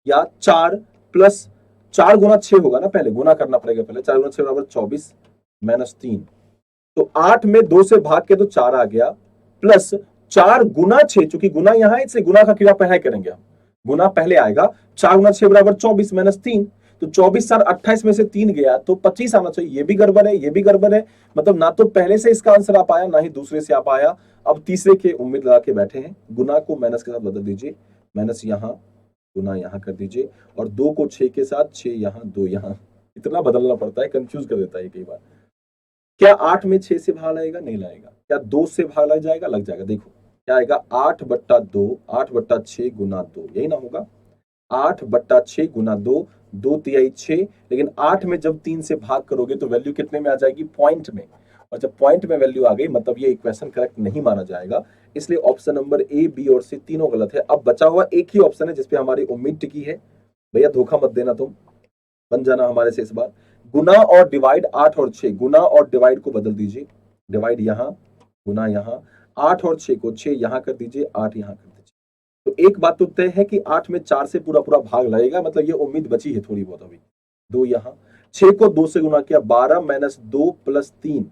या 4 प्लस 4 गुना 6 होगा ना, पहले गुना करना पड़ेगा, पहले 4 गुना 6 बराबर 24 माइनस 3, तो 8 में 2 से भाग के तो 4 आ गया, प्लस 4 गुना 6, चूंकि गुना यहां है इसलिए गुना का क्रिया पहले करेंगे हम, गुना पहले आएगा। 4 गुना 6 बराबर 24 माइनस 3, तो 24 4 28 में से 3 गया तो 25 आना चाहिए, ये भी गड़बड़ है, ये भी गड़बड़ है। मतलब ना तो पहले से इसका आंसर आ पाया, ना ही दूसरे से आ पाया। अब तीसरे के उम्मीद लगा के बैठे हैं, गुना को माइनस के साथ बदल दीजिए, माइनस यहां गुना यहां कर दीजिए, और 2 को 6 के साथ, 6 यहां 2 यहां, इतना बदलना पड़ता है, कंफ्यूज कर देता है कई बार। क्या 8 में 6 से भाग लगेगा, नहीं लगेगा। क्या 2 से भाग लग जाएगा, लग जाएगा। देखो क्या आएगा, 8/2, 8/6 गुना 2, यही ना होगा, 8/6 गुना 2, 2 तिहाई 6, लेकिन 8 में जब 3 से भाग करोगे तो वैल्यू कितने में आ जाएगी, पॉइंट में, और जब पॉइंट में वैल्यू आ गई मतलब ये इक्वेशन करेक्ट नहीं माना जाएगा। इसलिए ऑप्शन नंबर ए, बी और सी तीनों गलत है। अब बचा हुआ एक ही ऑप्शन है जिसपे हमारी उम्मीद टिकी है, भैया धोखा मत देना तुम, बन जाना हमारे से इस बार। गुना और डिवाइड, 8 और 6, गुना और डिवाइड को बदल दीजिए, डिवाइड यहां गुना यहां, 8 और 6 को 6 यहां कर दीजिए, 8 यहां कर दीजिए। तो एक बात तो तय है कि 8 में 4 से पूरा पूरा भाग लगेगा, मतलब ये उम्मीद बची है थोड़ी बहुत अभी। 2 यहां, 6 को 2 से गुना किया, 12 माइनस 2 प्लस 3,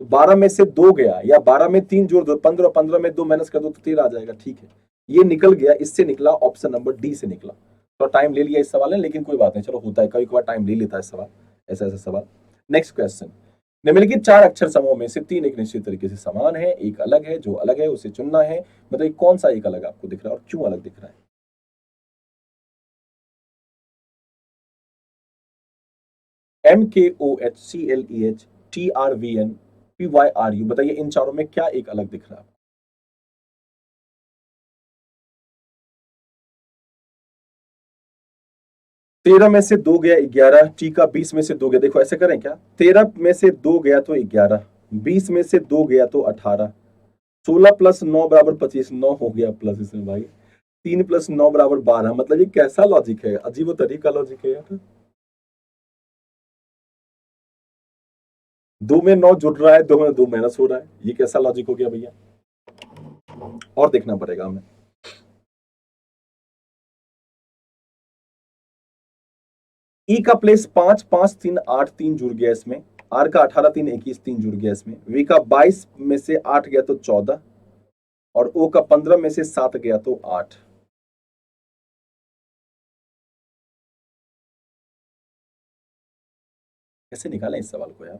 12 में से 2 गया, या 12 में 3 जोड़ दो 15, 15 में 2 माइनस कर दो तो 13 आ जाएगा। ठीक है, ये निकल गया, इससे निकला ऑप्शन नंबर डी से निकला। तो टाइम ले लिया इस सवाल ने, लेकिन कोई बात नहीं, चलो होता है, कभी कभार टाइम ले लेता है सवाल, ऐसा ऐसा सवाल। नेक्स्ट क्वेश्चन, निम्नलिखित 4 अक्षर समूह में से 3 एक निश्चित तरीके से समान है, एक अलग है, जो अलग है उसे चुनना है। बताइए कौन सा एक अलग आपको दिख रहा है और क्यों अलग दिख रहा है? MKOHCLEHTRVNPYRU, बताइए इन चारों में क्या एक अलग दिख रहा है? 13 में से 2 गया 11, टी का 20 में से 2 गया। देखो ऐसे करें क्या, 13 में से 2 गया तो 11, 20 में से 2 गया तो 18, 16 प्लस 9 बराबर 25, 9 हो गया प्लस इसमें भाई, 3 प्लस 9 बराबर 12। मतलब ये कैसा लॉजिक है, अजीब तरीका लॉजिक है यार। 2 में 9 जुड़ रहा है, 2 में 2 माइनस हो रहा है, ये कैसा लॉजिक हो गया भैया? और देखना पड़ेगा हमें। ई का प्लेस 5 5 3 8 3 जुड़ गया इसमें, आर का 18 3 21 3 जुड़ गया इसमें, वी का 22 में से 8 गया तो 14, और ओ का 15 में से 7 गया तो 8। कैसे निकालें इस सवाल को यार?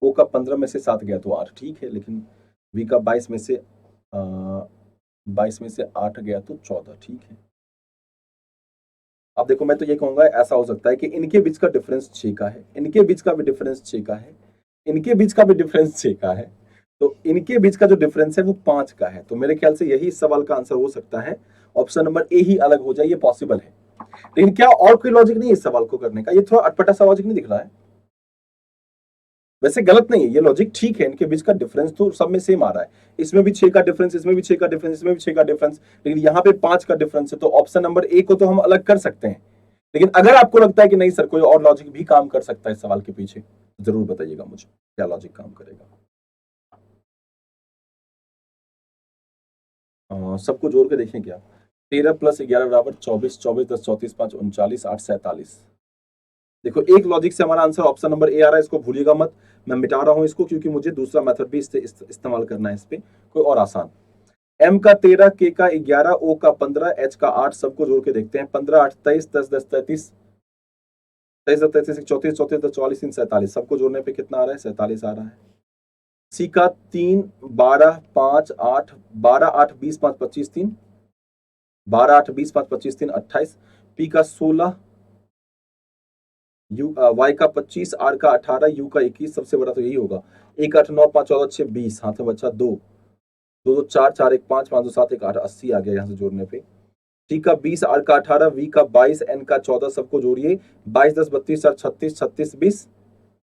ओ का 15 में से 7 गया तो 8 ठीक है, लेकिन वी का 22 में से 8 गया तो 14 ठीक है। अब देखो मैं तो ये कहूंगा ऐसा हो सकता है कि इनके बीच का डिफरेंस 6 का है, इनके बीच का भी डिफरेंस 6 का है, इनके बीच का भी डिफरेंस 6 का है, तो इनके बीच का जो डिफरेंस है वो 5 का है। तो मेरे ख्याल से यही इस सवाल का आंसर हो सकता है, ऑप्शन नंबर ए ही अलग हो जाए, ये पॉसिबल है। लेकिन क्या और कोई लॉजिक नहीं है इस सवाल को करने का? ये थोड़ा अटपटा सा लॉजिक नहीं दिख रहा है? वैसे गलत नहीं है ये लॉजिक, ठीक है, इनके बीच का डिफरेंस तो सब में सेम आ रहा है, इसमें भी 6 का डिफरेंस, इसमें भी 6 का डिफरेंस, इसमें भी 6 का डिफरेंस, लेकिन यहाँ पे 5 का डिफरेंस है, तो ऑप्शन नंबर ए को तो हम अलग कर सकते हैं। लेकिन अगर आपको लगता है कि नहीं सर कोई और लॉजिक भी काम कर सकता है इस सवाल के पीछे, जरूर बताइएगा मुझे क्या लॉजिक काम करेगा। सबको जोड़ के देखें क्या? 13 प्लस 11 बराबर 24, 24 10 34 5 39, 8 47। देखो एक लॉजिक से हमारा आंसर ऑप्शन नंबर ए आ रहा है, इसको भूलिएगा मत। मैं मिटा रहा हूं इसको क्योंकि मुझे दूसरा मेथड भी इस्तेमाल करना है इस पे, कोई और आसान। एम का 13, के का 11, ओ का 15, एच का 8, सबको जोड़ के देखते हैं। 15 8 23, 10 10 33, 23 10 33 34, 34 10 44 3 47, सबको जोड़ने पे कितना आ रहा है? 47 आ रहा है। सी का 3 12 5 8, 12 8 20 5 25 3, 12 8 20 5 25 3 28, पी का 16, यू वाई का 25, आर का 18, यू का 21, सबसे बड़ा तो यही होगा। 1 8 9 5 14 6 20, हाथ में बचा 2, 2 2 4 4 1 5 5 2 7 1 8, 80 आ गया यहाँ से जोड़ने पे। टी का 20, आर का 18, वी का 22, एन का 14, सबको जोड़िए। 22 10 32 4 36, 36 20,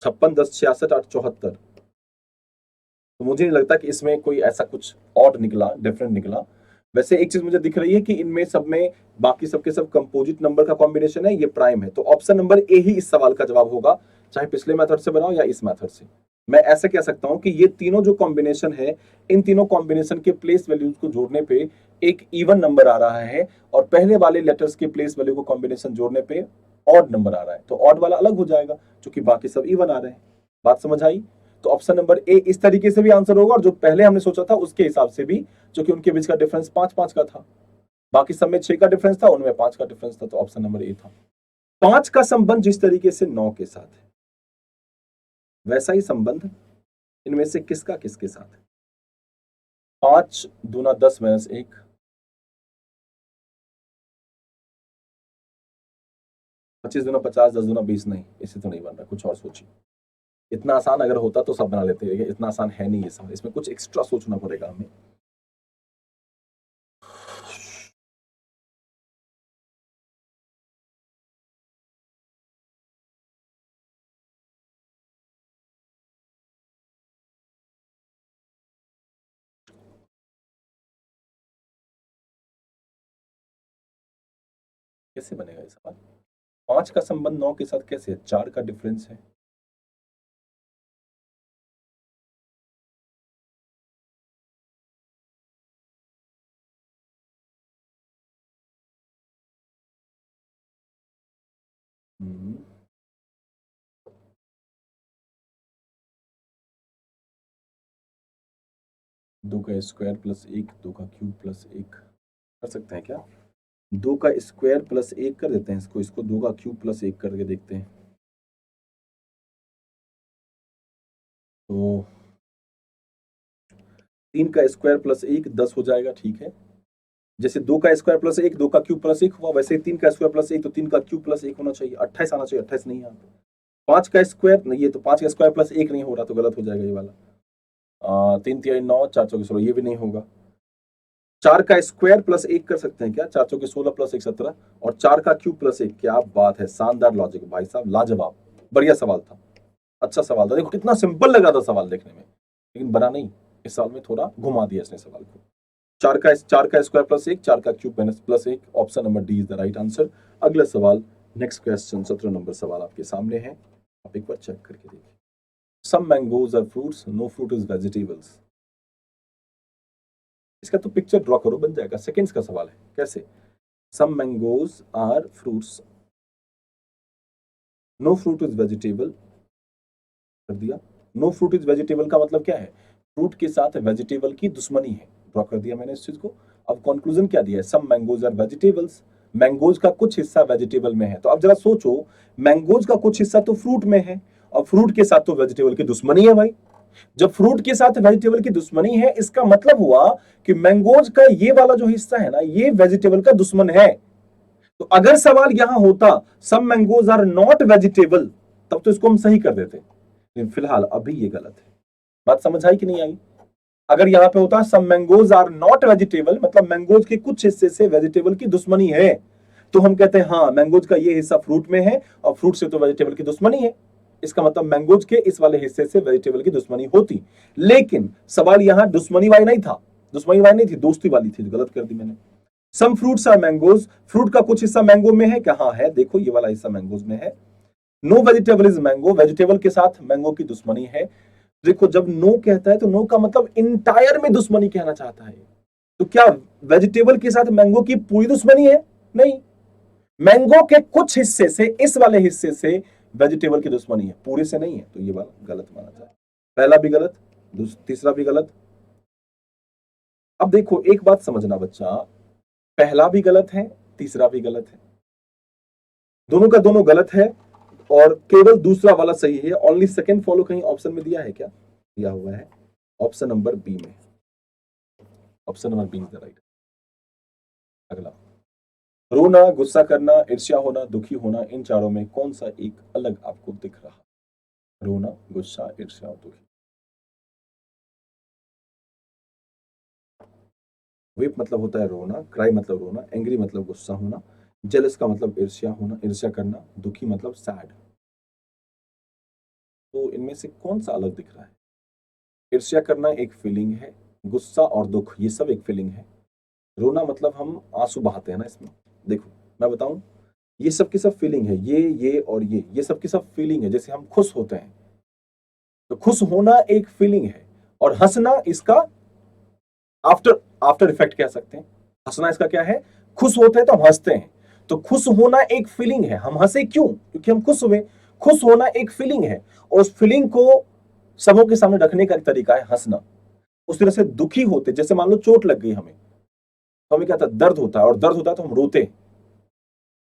56 10 66 8 74। तो मुझे नहीं लगता कि इसमें कोई ऐसा कुछ ऑड निकला, डिफरेंट निकला। वैसे एक चीज मुझे दिख रही है कि इनमें सब में बाकी सबके सब कंपोजिट नंबर का कॉम्बिनेशन है, ये प्राइम है, तो ऑप्शन नंबर ए ही इस सवाल का जवाब होगा, चाहे पिछले मेथड से बनाओ या इस मेथड से। मैं ऐसे कह सकता हूं कि ये तीनों जो कॉम्बिनेशन है, इन तीनों कॉम्बिनेशन के प्लेस वैल्यूज को जोड़ने पे एक इवन नंबर आ रहा है, और पहले वाले लेटर्स के प्लेस वैल्यू को कॉम्बिनेशन जोड़ने पे ऑड नंबर आ रहा है, तो ऑड वाला अलग हो जाएगा क्योंकि बाकी सब इवन आ रहे हैं। बात समझ आई? तो ऑप्शन नंबर ए इस तरीके से भी आंसर होगा, और जो पहले हमने सोचा था उसके हिसाब से भी, जो कि उनके बीच का डिफरेंस 5 5 का था, बाकी सब में 6 का डिफरेंस था, उनमें 5 का डिफरेंस था, तो ऑप्शन नंबर ए था। 5 का संबंध जिस तरीके से 9 के साथ है, वैसा ही संबंध इनमें से किसका किसके साथ है? 5 दूना 10 माइनस 1, 25 दूना 50, 10 दूना 20, नहीं इससे तो नहीं बन रहा, कुछ और सोचिए। इतना आसान अगर होता तो सब बना लेते हैं, इतना आसान है नहीं ये सवाल, इसमें कुछ एक्स्ट्रा सोचना पड़ेगा हमें। कैसे बनेगा ये सवाल? 5 का संबंध 9 के साथ कैसे है? 4 का डिफरेंस है। हम्म, 2 का स्क्वायर प्लस 1, 2 का क्यूब प्लस 1, कर सकते हैं क्या? 2 का स्क्वायर प्लस 1 कर देते हैं इसको, इसको 2 का क्यूब प्लस 1 करके देखते हैं। तो 3 का स्क्वायर प्लस 1 10 हो जाएगा, ठीक है। जैसे 2 का स्क्वायर प्लस 1 2 का क्यूब प्लस 1 हुआ, वैसे 3 का स्क्वायर प्लस 1 तो 3 का क्यूब प्लस 1 होना चाहिए, 28 आना चाहिए, 28 नहीं है यहाँ पे। 5 का स्क्वायर नहीं, ये तो 5 का स्क्वायर प्लस 1 नहीं हो रहा, तो गलत हो जाएगा ये वाला। 3 तिहाई 9, 4 चौके 16, ये भी नहीं होगा। 4 का स्क्वायर प्लस 1 कर सकते हैं क्या? 4 चौके 16 प्लस 1 17, और 4 का क्यूब प्लस 1। क्या बात है, शानदार लॉजिक भाई साहब, लाजवाब, बढ़िया सवाल था, अच्छा सवाल था। देखो कितना सिंपल लगा था सवाल देखने में, लेकिन बना नहीं, इस साल में थोड़ा घुमा दिया इसने सवाल को। 4 का स्क्वायर प्लस 1, 4 का cube minus plus 1, option number D is the right answer. अगला सवाल, नेक्स्ट क्वेश्चन, 17 नंबर सवाल आपके सामने है, आप एक बार चेक करके देखिए। Some mangoes are fruits, no fruit is vegetables. इसका तो पिक्चर ड्रॉ करो, बन जाएगा। सेकंड्स का सवाल है, कैसे? Some mangoes are fruits, no fruit is vegetable, कर दिया। नो फ्रूट इज वेजिटेबल का मतलब क्या है? फ्रूट के साथ वेजिटेबल की दुश्मनी है, ड्रॉ कर दिया मैंने इस चीज को। अब कंक्लूजन क्या दिया है? सम मैंगोज आर वेजिटेबल्स, मैंगोज का कुछ हिस्सा वेजिटेबल में है। तो अब जरा सोचो, मैंगोज का कुछ हिस्सा तो फ्रूट में है, और फ्रूट के साथ तो वेजिटेबल की दुश्मनी है भाई। जब फ्रूट के साथ वेजिटेबल की दुश्मनी है, इसका मतलब हुआ कि मैंगोज का ये वाला जो हिस्सा है ना, ये वेजिटेबल का दुश्मन है। तो अगर सवाल यहां होता सम मैंगोज आर नॉट वेजिटेबल, तब तो इसको हम सही कर देते, लेकिन फिलहाल अभी ये गलत है। बात समझ आई कि नहीं आई? अगर यहां पे होता सम मैंगोज आर नॉट वेजिटेबल, मतलब मैंगोज के कुछ हिस्से से वेजिटेबल की दुश्मनी है, तो हम कहते हैं हाँ, मैंगोज का ये हिस्सा फ्रूट में है, और फ्रूट से तो वेजिटेबल की दुश्मनी है। इसका मतलब मैंगोज के इस वाले हिस्से से वेजिटेबल की दुश्मनी होती। लेकिन सवाल यहां दुश्मनी वाली नहीं था, दुश्मनी वाली नहीं थी, दोस्ती वाली थी, गलत कर दी मैंने। Some fruits are mangoes, fruit का कुछ हिस्सा मैंगो में है क्या? हाँ है, देखो ये वाला हिस्सा मैंगोज में है। No vegetable is mango, vegetable के साथ मैंगो की दुश्मनी है। देखो जब नो कहता है तो नो का मतलब इंटायर में दुश्मनी कहना चाहता है। तो क्या वेजिटेबल के साथ मैंगो की पूरी दुश्मनी है? नहीं, मैंगो के कुछ हिस्से से, इस वाले हिस्से से वेजिटेबल की दुश्मनी है, पूरे से नहीं है। तो ये वाला गलत माना जाए, पहला भी गलत, तीसरा भी गलत। अब देखो एक बात समझना बच्चा, पहला भी गलत है, तीसरा भी गलत है, दोनों का दोनों गलत है, और केवल दूसरा वाला सही है। ओनली सेकंड फॉलो कहीं ऑप्शन में दिया है क्या? दिया हुआ है, ऑप्शन नंबर बी में, option number B is the right. अगला, रोना, गुस्सा करना, ईर्ष्या होना, दुखी होना, इन चारों में कौन सा एक अलग आपको दिख रहा? रोना, गुस्सा, ईर्ष्या और दुखी। वेप मतलब होता है रोना, क्राई मतलब रोना, एंग्री मतलब गुस्सा होना, जेलस का मतलब ईर्ष्या होना, ईर्ष्या करना, दुखी मतलब सैड। तो इनमें से कौन सा अलग दिख रहा है? ईर्ष्या करना एक फीलिंग है, गुस्सा और दुख ये सब एक फीलिंग है, रोना मतलब हम आंसू बहाते हैं ना इसमें। देखो मैं बताऊं, ये सब की सब फीलिंग है, ये और ये सब की सब फीलिंग है। जैसे हम खुश होते हैं, तो खुश होना एक फीलिंग है, और हंसना इसका आफ्टर आफ्टर इफेक्ट कह सकते हैं। हंसना इसका क्या है? खुश होते हैं तो हम हंसते हैं, तो खुश होना एक फीलिंग है। हम हंसे क्यों? क्योंकि हम खुश हुए। खुश होना एक फीलिंग है, और उस फीलिंग को सबों के सामने रखने का एक तरीका है हंसना। उस तरह से दुखी होते, जैसे मान लो चोट लग गई हमें, तो हमें क्या था, दर्द होता है, और दर्द होता है तो हम रोते हैं।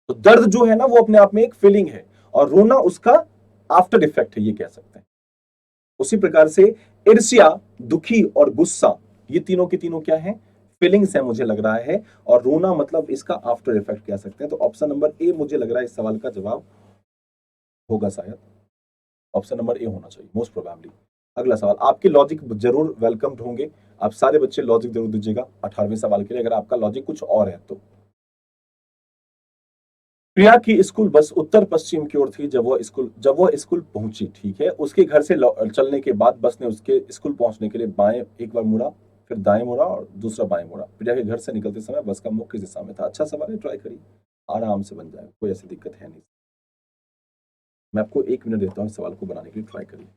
तो दर्द जो है ना, वो अपने आप में एक फीलिंग है, और रोना उसका आफ्टर इफेक्ट है, ये कह सकते हैं। उसी प्रकार से ईर्ष्या, दुखी और गुस्सा, ये तीनों के तीनों क्या है? फीलिंग्स है मुझे लग रहा है, और रोना मतलब इसका आफ्टर इफेक्ट कह सकते हैं। तो ऑप्शन नंबर ए मुझे लग रहा है इस सवाल का जवाब होगा शायद, ऑप्शन नंबर ए होना चाहिए मोस्ट प्रोबेबली। अगला सवाल, आपके लॉजिक जरूर वेलकम्ड होंगे, आप सारे बच्चे लॉजिक जरूर दीजिएगा 18वें सवाल के लिए, अगर आपका लॉजिक कुछ और है तो। प्रिया की स्कूल बस उत्तर पश्चिम की ओर थी जब वह स्कूल पहुंची, ठीक है। उसके घर से चलने के बाद बस ने उसके स्कूल पहुंचने के लिए बाएं एक बार मुड़ा, फिर दाएं मुड़ा, और दूसरा बाएं मुड़ा। प्रिया के घर से निकलते समय बस का मुख किस दिशा में था? अच्छा सवाल है, ट्राई करिए, आराम से बन जाएगा, कोई ऐसी दिक्कत है नहीं। मैं आपको 1 मिनट देता हूँ सवाल को बनाने के लिए, ट्राई करिए।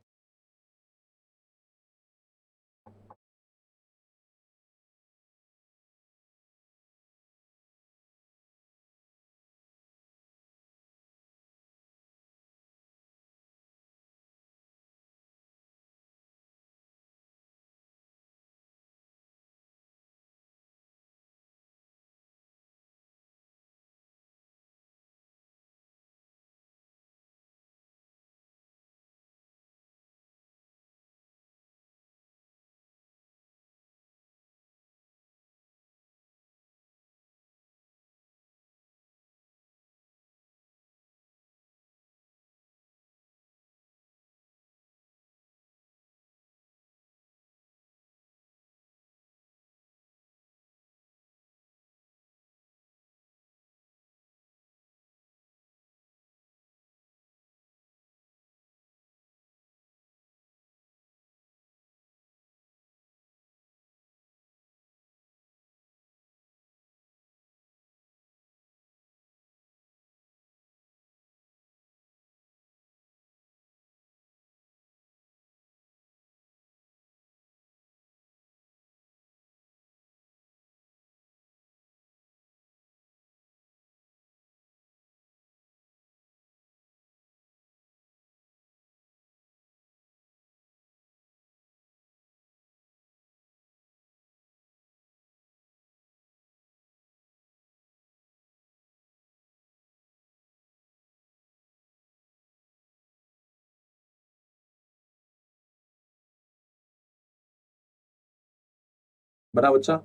बना बच्चा?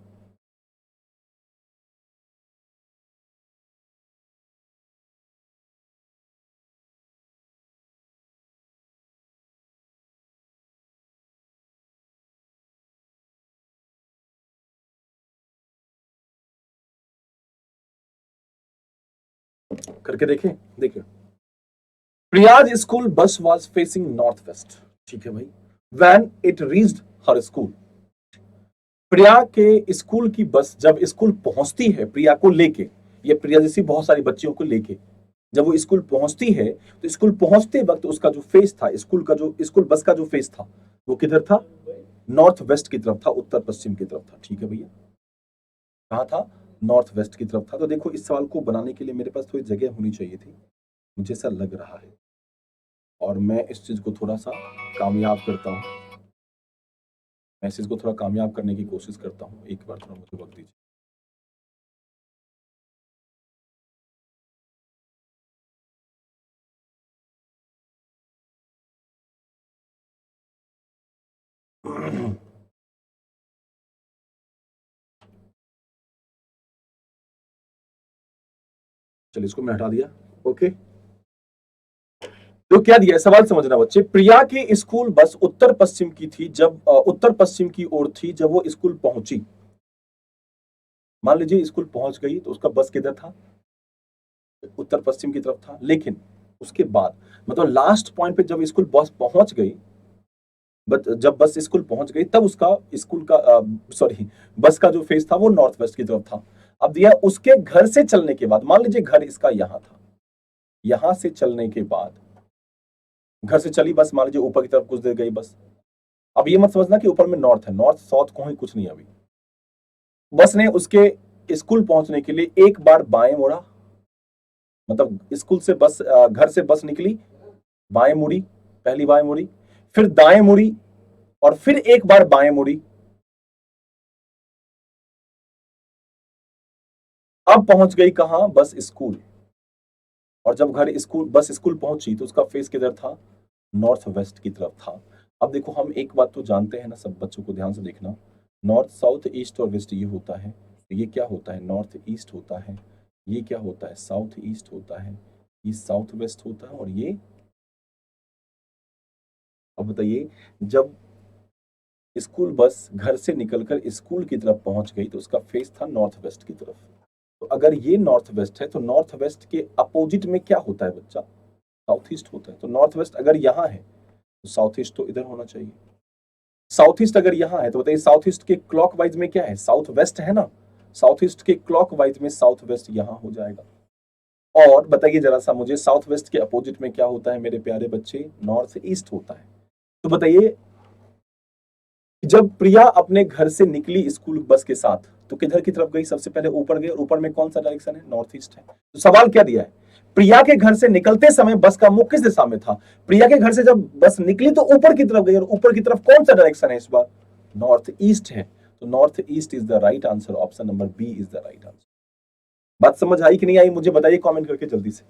करके देखें? देखिए, Priya's school bus was facing north west. ठीक है भाई। When it reached her school, Priya के स्कूल की बस जब स्कूल पहुंचती है प्रिया को लेके, ये प्रिया जैसी बहुत सारी बच्चियों को लेके जब वो स्कूल पहुंचती है, तो स्कूल पहुंचते वक्त उसका जो फेस था, स्कूल का जो स्कूल बस का जो फेस था, वो किधर था? नॉर्थ वेस्ट की तरफ था, उत्तर पश्चिम की तरफ था। ठीक है भैया। कहाँ था? नॉर्थ वेस्ट की तरफ था। तो देखो, इस सवाल को बनाने के लिए मेरे पास थोड़ी जगह होनी चाहिए थी, मुझे ऐसा लग रहा है, और मैं इस चीज को थोड़ा सा कामयाब करता हूँ। मैं इस चीज को थोड़ा कामयाब करने की कोशिश करता हूँ। एक बार थोड़ा मुझे वक्त दीजिए। चलिए, इसको मैं हटा दिया। ओके। तो क्या दिया है? सवाल समझना बच्चे। प्रिया की स्कूल बस उत्तर पश्चिम की थी जब उत्तर पश्चिम की ओर थी जब वो स्कूल पहुंची। मान लीजिए स्कूल पहुंच गई, तो उसका बस किधर था? उत्तर पश्चिम की तरफ था। लेकिन उसके बाद, मतलब लास्ट पॉइंट पे जब स्कूल बस पहुंच गई, बट जब बस स्कूल पहुंच गई तब उसका स्कूल का सॉरी, बस का जो फेस था वो नॉर्थ वेस्ट की तरफ था। अब दिया उसके घर से चलने के बाद, मान लीजिए घर इसका यहां था, यहां से चलने के बाद घर से चली बस, मान लीजिए ऊपर की तरफ कुछ देर गई बस। अब ये मत समझना कि ऊपर में नॉर्थ है, नॉर्थ साउथ को ही कुछ नहीं है अभी। बस ने उसके स्कूल पहुंचने के लिए एक बार बाएं मुड़ा, मतलब स्कूल से बस घर से बस निकली, बाएं मुड़ी, पहली बाएं मुड़ी, फिर दाएं मुड़ी, और फिर एक बार बाएं मुड़ी। अब पहुंच गई कहां? बस स्कूल। और जब घर स्कूल बस स्कूल पहुंची तो उसका फेस किधर था? नॉर्थ वेस्ट की तरफ था। अब देखो, हम एक बात तो जानते हैं ना, सब बच्चों को ध्यान से देखना, नॉर्थ साउथ ईस्ट और वेस्ट ये होता है, तो ये क्या होता है? नॉर्थ ईस्ट होता है। ये क्या होता है? साउथ ईस्ट होता है। ये साउथ वेस्ट होता है, और ये, अब बताइए, जब स्कूल बस घर से निकलकर स्कूल की तरफ पहुंच गई तो उसका फेस था नॉर्थ वेस्ट की तरफ। तो अगर ये नॉर्थ वेस्ट है, तो नॉर्थ वेस्ट के अपोजिट में क्या होता है बच्चा? साउथ ईस्ट होता है। तो नॉर्थ वेस्ट अगर यहां है, तो साउथ ईस्ट तो इधर होना चाहिए। साउथ ईस्ट अगर यहां है, तो बताइए साउथ ईस्ट के क्लॉक वाइज में क्या है? साउथ वेस्ट है ना। साउथ ईस्ट के क्लॉक वाइज में साउथ वेस्ट यहां हो जाएगा। और बताइए जरा सा मुझे, साउथ वेस्ट के अपोजिट में क्या होता है मेरे प्यारे बच्चे? नॉर्थ ईस्ट होता है। तो बताइए, जब प्रिया अपने घर से निकली स्कूल बस के साथ, तो किधर की तरफ गई? सबसे पहले ऊपर गई, और ऊपर में कौन सा डायरेक्शन है? नॉर्थ ईस्ट है। तो सवाल क्या दिया है? प्रिया के घर से निकलते समय बस का मुख किस दिशा में था? प्रिया के घर से जब बस निकली तो ऊपर की तरफ गई, और ऊपर की तरफ कौन सा डायरेक्शन है इस बार? नॉर्थ ईस्ट है। तो north east is the right answer. Option number B is the right answer. बात समझ आई कि नहीं आई? मुझे बताइए कमेंट करके जल्दी से।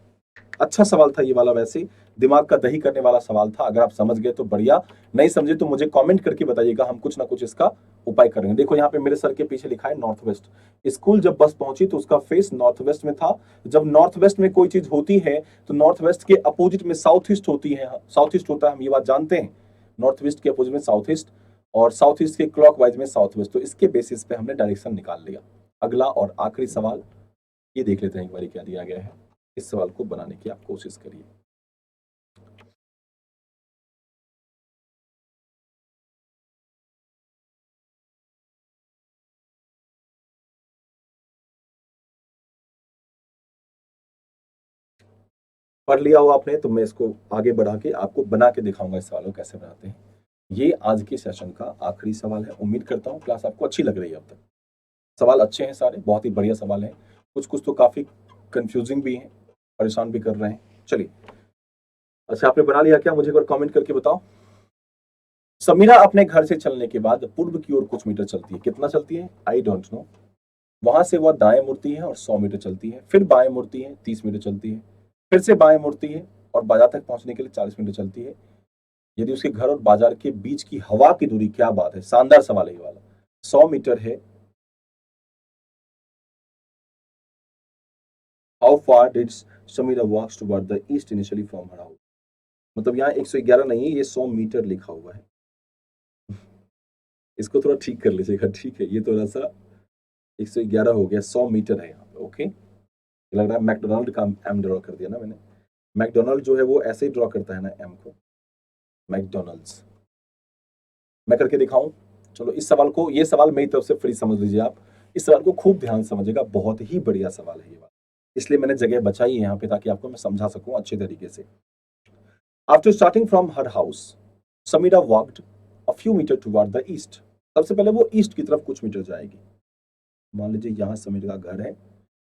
अच्छा सवाल था ये वाला, वैसे दिमाग का दही करने वाला सवाल था। अगर आप समझ गए तो बढ़िया, नहीं समझे तो मुझे कमेंट करके बताइएगा, हम कुछ ना कुछ इसका उपाय करेंगे। देखो यहाँ पे मेरे सर के पीछे लिखा है नॉर्थ वेस्ट। स्कूल जब बस पहुंची तो उसका फेस नॉर्थ वेस्ट में था। जब नॉर्थ वेस्ट में कोई चीज होती है तो नॉर्थ वेस्ट के अपोजिट में साउथ ईस्ट होती है, साउथ ईस्ट होता है, हम ये बात जानते हैं। नॉर्थ वेस्ट के अपोजिट में साउथ ईस्ट, और साउथ ईस्ट के क्लॉक वाइज में साउथ वेस्ट। तो इसके बेसिस पे हमने डायरेक्शन निकाल लिया। अगला और आखिरी सवाल ये देख लेते हैं एक बार क्या दिया गया है। इस सवाल को बनाने की आप कोशिश करिए। पढ़ लिया हो आपने, तो मैं इसको आगे बढ़ा के आपको बना के दिखाऊंगा इस सवाल को कैसे बनाते हैं। ये आज के सेशन का आखिरी सवाल है। उम्मीद करता हूँ क्लास आपको अच्छी लग रही है अब तक। सवाल अच्छे हैं सारे, बहुत ही बढ़िया सवाल हैं। कुछ कुछ तो काफी कंफ्यूजिंग भी हैं, परेशान भी कर रहे हैं। चलिए, अच्छा आपने बना लिया क्या? मुझे एक बार कमेंट करके बताओ। समीरा अपने घर से चलने के बाद पूर्व की ओर कुछ मीटर चलती है। कितना चलती है? I don't know. वहां से वह दाएं मुड़ती है और 100 मीटर चलती है, फिर बाएं मुड़ती है, 30 मीटर चलती है, फिर से बाएं मुड़ती है और बाजार तक पहुंचने के लिए 40 मीटर चलती है। यदि उसके घर और बाजार के बीच की हवा की दूरी, क्या बात है, शानदार सवाल है ये वाला, 100 मीटर है। How far did Sameera walks toward the east initially from her house. मतलब यहाँ 111 नहीं है, ये 100 मीटर लिखा हुआ है। इसको थोड़ा ठीक कर लीजिएगा, ठीक है, ये थोड़ा सा 111 हो गया, 100 मीटर है यहाँ पे। ओके, लग रहा है मैकडोनाल्ड का एम ड्रॉ कर दिया ना मैंने। मैकडोनाल्ड जो है वो ऐसे ही ड्रॉ करता है ना एम को, मैकडोनल्ड्स। मैं करके दिखाऊं? चलो, इस सवाल को, ये सवाल मेरी तरफ से फ्री समझ लीजिए आप। इस सवाल को खूब ध्यान से समझिएगा, बहुत ही बढ़िया सवाल है ये वाला। इसलिए मैंने जगह बचाई है यहाँ पे ताकि आपको मैं समझा सकूं अच्छे तरीके से। After starting from her house, Samira walked a few metre toward the east. सबसे पहले वो ईस्ट की तरफ कुछ मीटर जाएगी। मान लीजिए यहाँ समीरा का घर है,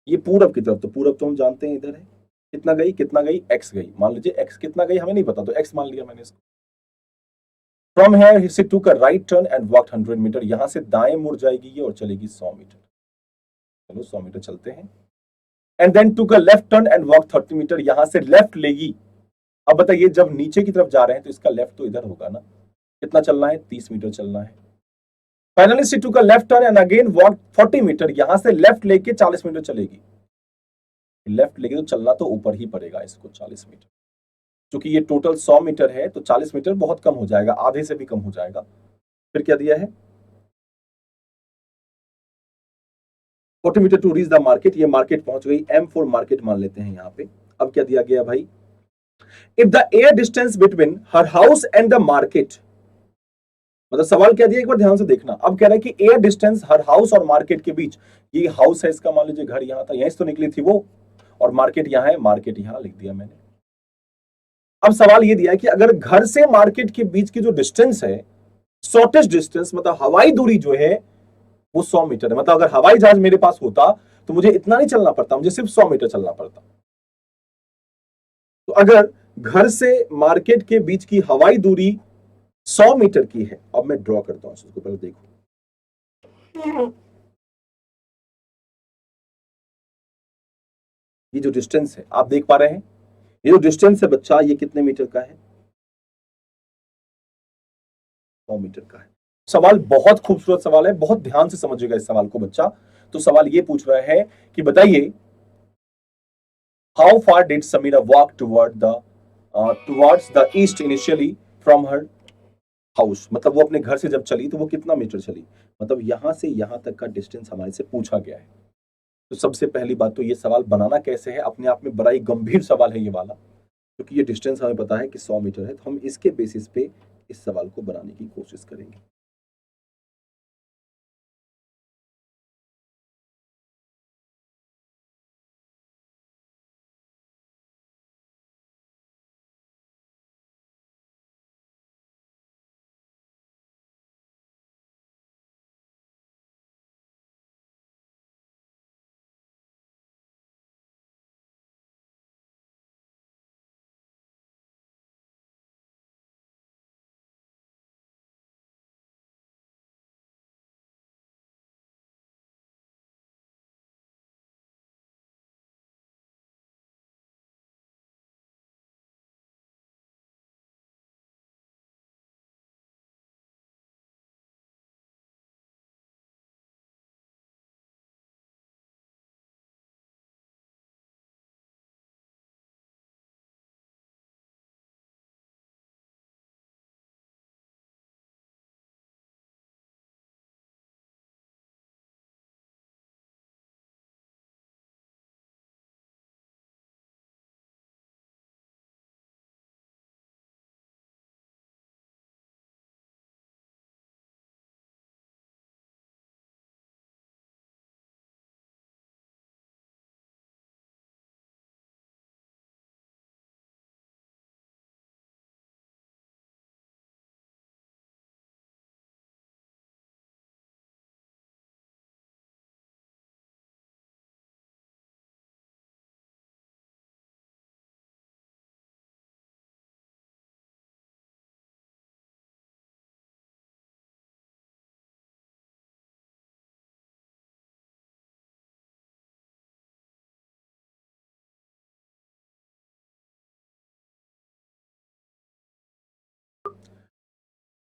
ये पूरब की तरफ, तो पूरब तो हम जानते हैं इधर है। कितना गई, कितना गई, एक्स गई। मान लीजिए एक्स कितना गई हमें नहीं पता, तो एक्स मान लिया मैंने इसको। From here he took a right turn and walked 100 metre. यहां से दाएं मुड़ जाएगी ये और चलेगी 100 मीटर। चलो 100 मीटर चलते हैं। And then took a left turn and walk 30 metre. यहां से लेफ्ट लेगी। अब बताइए, जब नीचे की तरफ जा रहे हैं तो इसका लेफ्ट तो इधर होगा ना। कितना चलना है, 30 मीटर चलना है। Finally she took a left turn and again walk 40 metre. यहां से लेफ्ट लेके 40 मीटर चलेगी। लेफ्ट लेके तो चलना तो ऊपर ही पड़ेगा इसको 40 मीटर। क्योंकि ये टोटल 100 मीटर है तो 40 मीटर बहुत कम हो जाएगा, आधे से भी कम हो जाएगा। फिर क्या दिया है, 40 metre to reach the market. ये मार्केट पहुंच गई, M4 मार्केट मान लेते हैं यहाँ पे। अब क्या दिया गया भाई, if the air distance between her house and the market. मतलब सवाल क्या दिया, एक बार ध्यान से देखना। अब कह रहा है कि एयर डिस्टेंस हर हाउस और मार्केट के बीच, ये हाउस है इसका, मान लीजिए घर यहां था, यहीं से तो निकली थी वो, और मार्केट यहां है, मार्केट यहां लिख दिया मैंने। अब सवाल ये दिया है कि अगर घर से मार्केट के बीच की जो डिस्टेंस है, शॉर्टेस्ट डिस्टेंस, मतलब हवाई दूरी जो है, वो 100 मीटर है। मतलब अगर हवाई जहाज मेरे पास होता तो मुझे इतना नहीं चलना पड़ता, मुझे सिर्फ 100 मीटर चलना पड़ता। तो अगर घर से मार्केट के बीच की हवाई दूरी 100 मीटर की है, अब मैं ड्रॉ करता हूं इसको, पहले देखो। ये जो डिस्टेंस है आप देख पा रहे हैं, ये जो डिस्टेंस है बच्चा, ये कितने मीटर का है, 100 मीटर का है। सवाल बहुत खूबसूरत सवाल है, बहुत ध्यान से समझिएगा इस सवाल को बच्चा। तो सवाल ये पूछ रहा है कि बताइए, how far did Samira walk towards the east initially from her house. मतलब वो अपने घर से जब चली तो वो कितना मीटर चली। मतलब यहां से यहां तक का डिस्टेंस हमारे से पूछा गया है। तो सबसे पहली बात तो ये सवाल बनाना कैसे है, अपने आप में बड़ा ही गंभीर सवाल है ये वाला। क्योंकि ये डिस्टेंस हमें पता है कि 100 मीटर है, तो हम इसके बेसिस पे इस सवाल को बनाने की कोशिश करेंगे।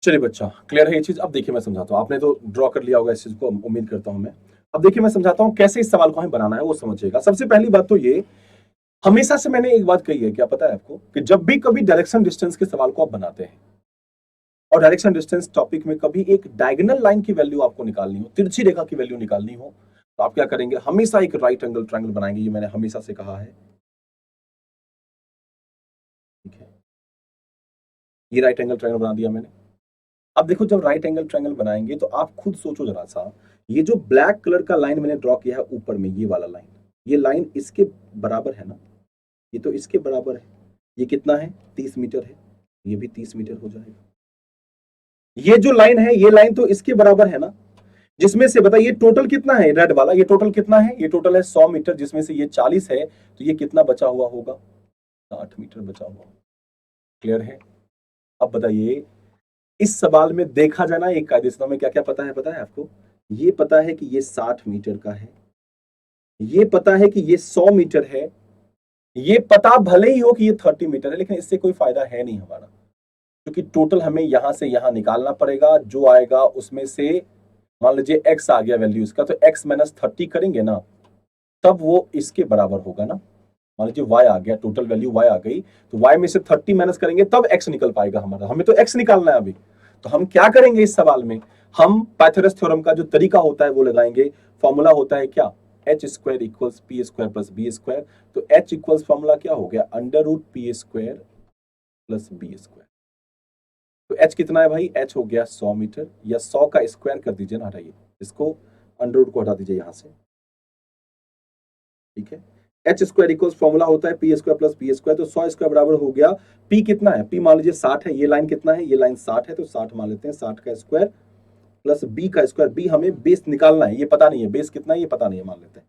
चलिए बच्चा, क्लियर है ये चीज। अब देखिए मैं समझाता हूँ, आपने तो ड्रॉ कर लिया होगा इस चीज को, उम्मीद करता हूं मैं। अब देखिए मैं समझाता हूँ कैसे इस सवाल को हमें बनाना है, वो समझिएगा। सबसे पहली बात तो ये, हमेशा से मैंने एक बात कही है, क्या पता है आपको, कि जब भी कभी डायरेक्शन डिस्टेंस के सवाल को आप बनाते हैं और डायरेक्शन डिस्टेंस टॉपिक में कभी एक डायगोनल लाइन की वैल्यू आपको निकालनी हो, तिरछी रेखा की वैल्यू निकालनी हो, तो आप क्या करेंगे, हमेशा एक राइट एंगल ट्रायंगल बनाएंगे। ये मैंने हमेशा से कहा है, ठीक है। ये राइट एंगल ट्रायंगल बना दिया मैंने। अब देखो, जब राइट एंगल ट्रायंगल बनाएंगे तो आप खुद सोचो जरा सा, ये जो ब्लैक कलर का लाइन मैंने ड्रॉ किया है ऊपर में, ये वाला लाइन, ये लाइन इसके बराबर है ना, ये तो इसके बराबर है। ये कितना है, 30 मीटर है। ये भी 30 मीटर हो जाएगा। ये जो लाइन है, ये लाइन तो इसके बराबर है ना, जिसमें से बताइए टोटल कितना है, रेड वाला, ये टोटल कितना है, ये टोटल है 100 मीटर, जिसमें से ये 40 है, तो ये कितना बचा हुआ होगा, 60 मीटर बचा हुआ। क्लियर है। अब बताइए, इस सवाल में देखा जाना एक कायदे से हमें क्या क्या पता है आपको। ये पता है कि ये 60 मीटर का है, ये पता है कि ये 100 मीटर है, ये पता भले ही हो कि ये 30 मीटर है, लेकिन इससे कोई फायदा है नहीं हमारा, क्योंकि टोटल हमें यहां से यहां निकालना पड़ेगा। जो आएगा उसमें से, मान लीजिए x आ गया वैल्यू इसका, तो x माइनस 30 करेंगे ना, तब वो इसके बराबर होगा ना। मान लीजिए y आ गया, टोटल वैल्यू y आ गई, तो y में से 30 माइनस करेंगे तब x निकल पाएगा हमारा। हमें तो x निकालना है अभी। तो हम क्या करेंगे इस सवाल में, हम पाइथागोरस थ्योरम का जो तरीका होता है वो लगाएंगे। फॉर्मूला होता है क्या, h square equals p square plus b square. तो h इक्वल्स फॉर्मूला क्या हो गया, under root p square plus b square. तो h कितना है भाई, h हो गया 100 मीटर, या 100 का स्क्वायर कर दीजिए ना, हटाइए इसको, अंडर रूट को हटा दीजिए यहां से, ठीक है। एच स्क्वायर इक्वल्स फॉर्मूला होता है p square plus b square. तो 100 स्क्वायर बराबर हो गया, पी कितना है, पी मान लीजिए 60 है, ये लाइन कितना है, ये लाइन 60 है, तो 60 मान लेते हैं, 60 का स्क्वायर प्लस बी का स्क्वायर। बी हमें बेस निकालना है, ये पता नहीं है बेस कितना है, ये पता नहीं है, मान लेते हैं।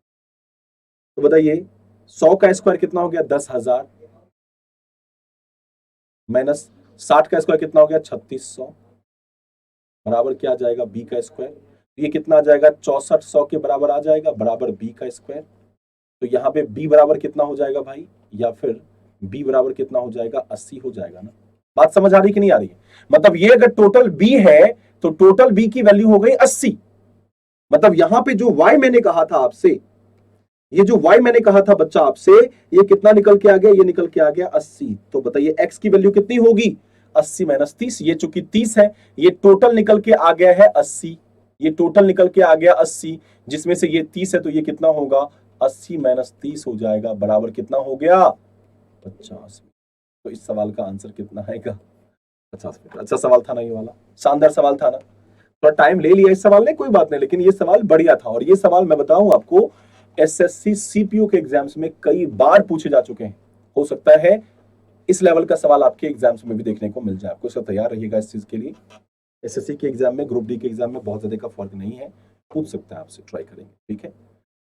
तो बताइए 100 का स्क्वायर कितना हो गया, 10,000, माइनस 60 का स्क्वायर कितना हो गया, 3600, बराबर क्या आ जाएगा, बी का स्क्वायर। ये कितना आ जाएगा, 6400 के बराबर आ जाएगा, बराबर बी का स्क्वायर। तो यहाँ पे b बराबर कितना हो जाएगा भाई, या फिर b बराबर कितना हो जाएगा, 80 हो जाएगा ना। बात समझ आ रही कि नहीं आ रही है, मतलब ये अगर टोटल b है तो टोटल b की वैल्यू हो गई 80। मतलब यहां पे जो y मैंने कहा था आपसे, ये जो y मैंने कहा था बच्चा आपसे, ये कितना निकल के आ गया, ये निकल के आ गया 80। तो बताइए x की वैल्यू कितनी होगी, 80 माइनस 30। ये चूंकि 30 है, ये टोटल निकल के आ गया है 80, ये टोटल निकल के आ गया 80, जिसमें से ये 30 है, तो ये कितना होगा, 80 माइनस 30 हो जाएगा, बराबर कितना हो गया, 50। तो इस सवाल का आंसर कितना आएगा, 50 मीटर। अच्छा सवाल था ना ये वाला, शानदार सवाल था ना। थोड़ा टाइम ले लिया इस सवाल ने, कोई बात नहीं, लेकिन ये सवाल बढ़िया था। और ये सवाल मैं बताऊं आपको, एसएससी सीपीयू के एग्जाम्स में कई बार पूछे जा चुके हैं। हो सकता है इस लेवल का सवाल आपके एग्जाम्स में भी देखने को मिल जाए, आपको इसका तैयार रहिएगा इस चीज के लिए। एसएससी के एग्जाम में, ग्रुप डी के एग्जाम में बहुत ज्यादा का फर्क नहीं है, पूछ सकता है आपसे, ट्राई करेंगे, ठीक है।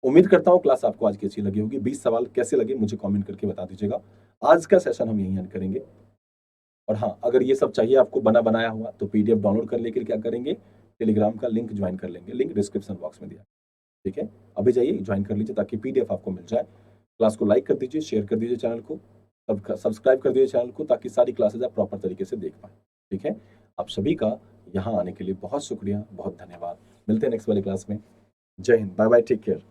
उम्मीद करता हूं क्लास आपको आज की अच्छी लगी होगी। 20 सवाल कैसे लगे मुझे कमेंट करके बता दीजिएगा। आज का सेशन हम यहीं एंड करेंगे। और हाँ, अगर ये सब चाहिए आपको बना बनाया हुआ, तो पीडीएफ डाउनलोड कर लेकर क्या करेंगे, टेलीग्राम का लिंक ज्वाइन कर लेंगे, लिंक डिस्क्रिप्शन बॉक्स में दिया, ठीक है। अभी जाइए ज्वाइन कर लीजिए ताकि पीडीएफ आपको मिल जाए। क्लास को लाइक कर दीजिए, शेयर कर दीजिए चैनल को, सब्सक्राइब कर दीजिए चैनल को, ताकि सारी क्लासेज आप प्रॉपर तरीके से देख पाए, ठीक है। आप सभी का यहाँ आने के लिए बहुत शुक्रिया, बहुत धन्यवाद। मिलते हैं नेक्स्ट वाली क्लास में। जय हिंद, बाय बाय, टेक केयर।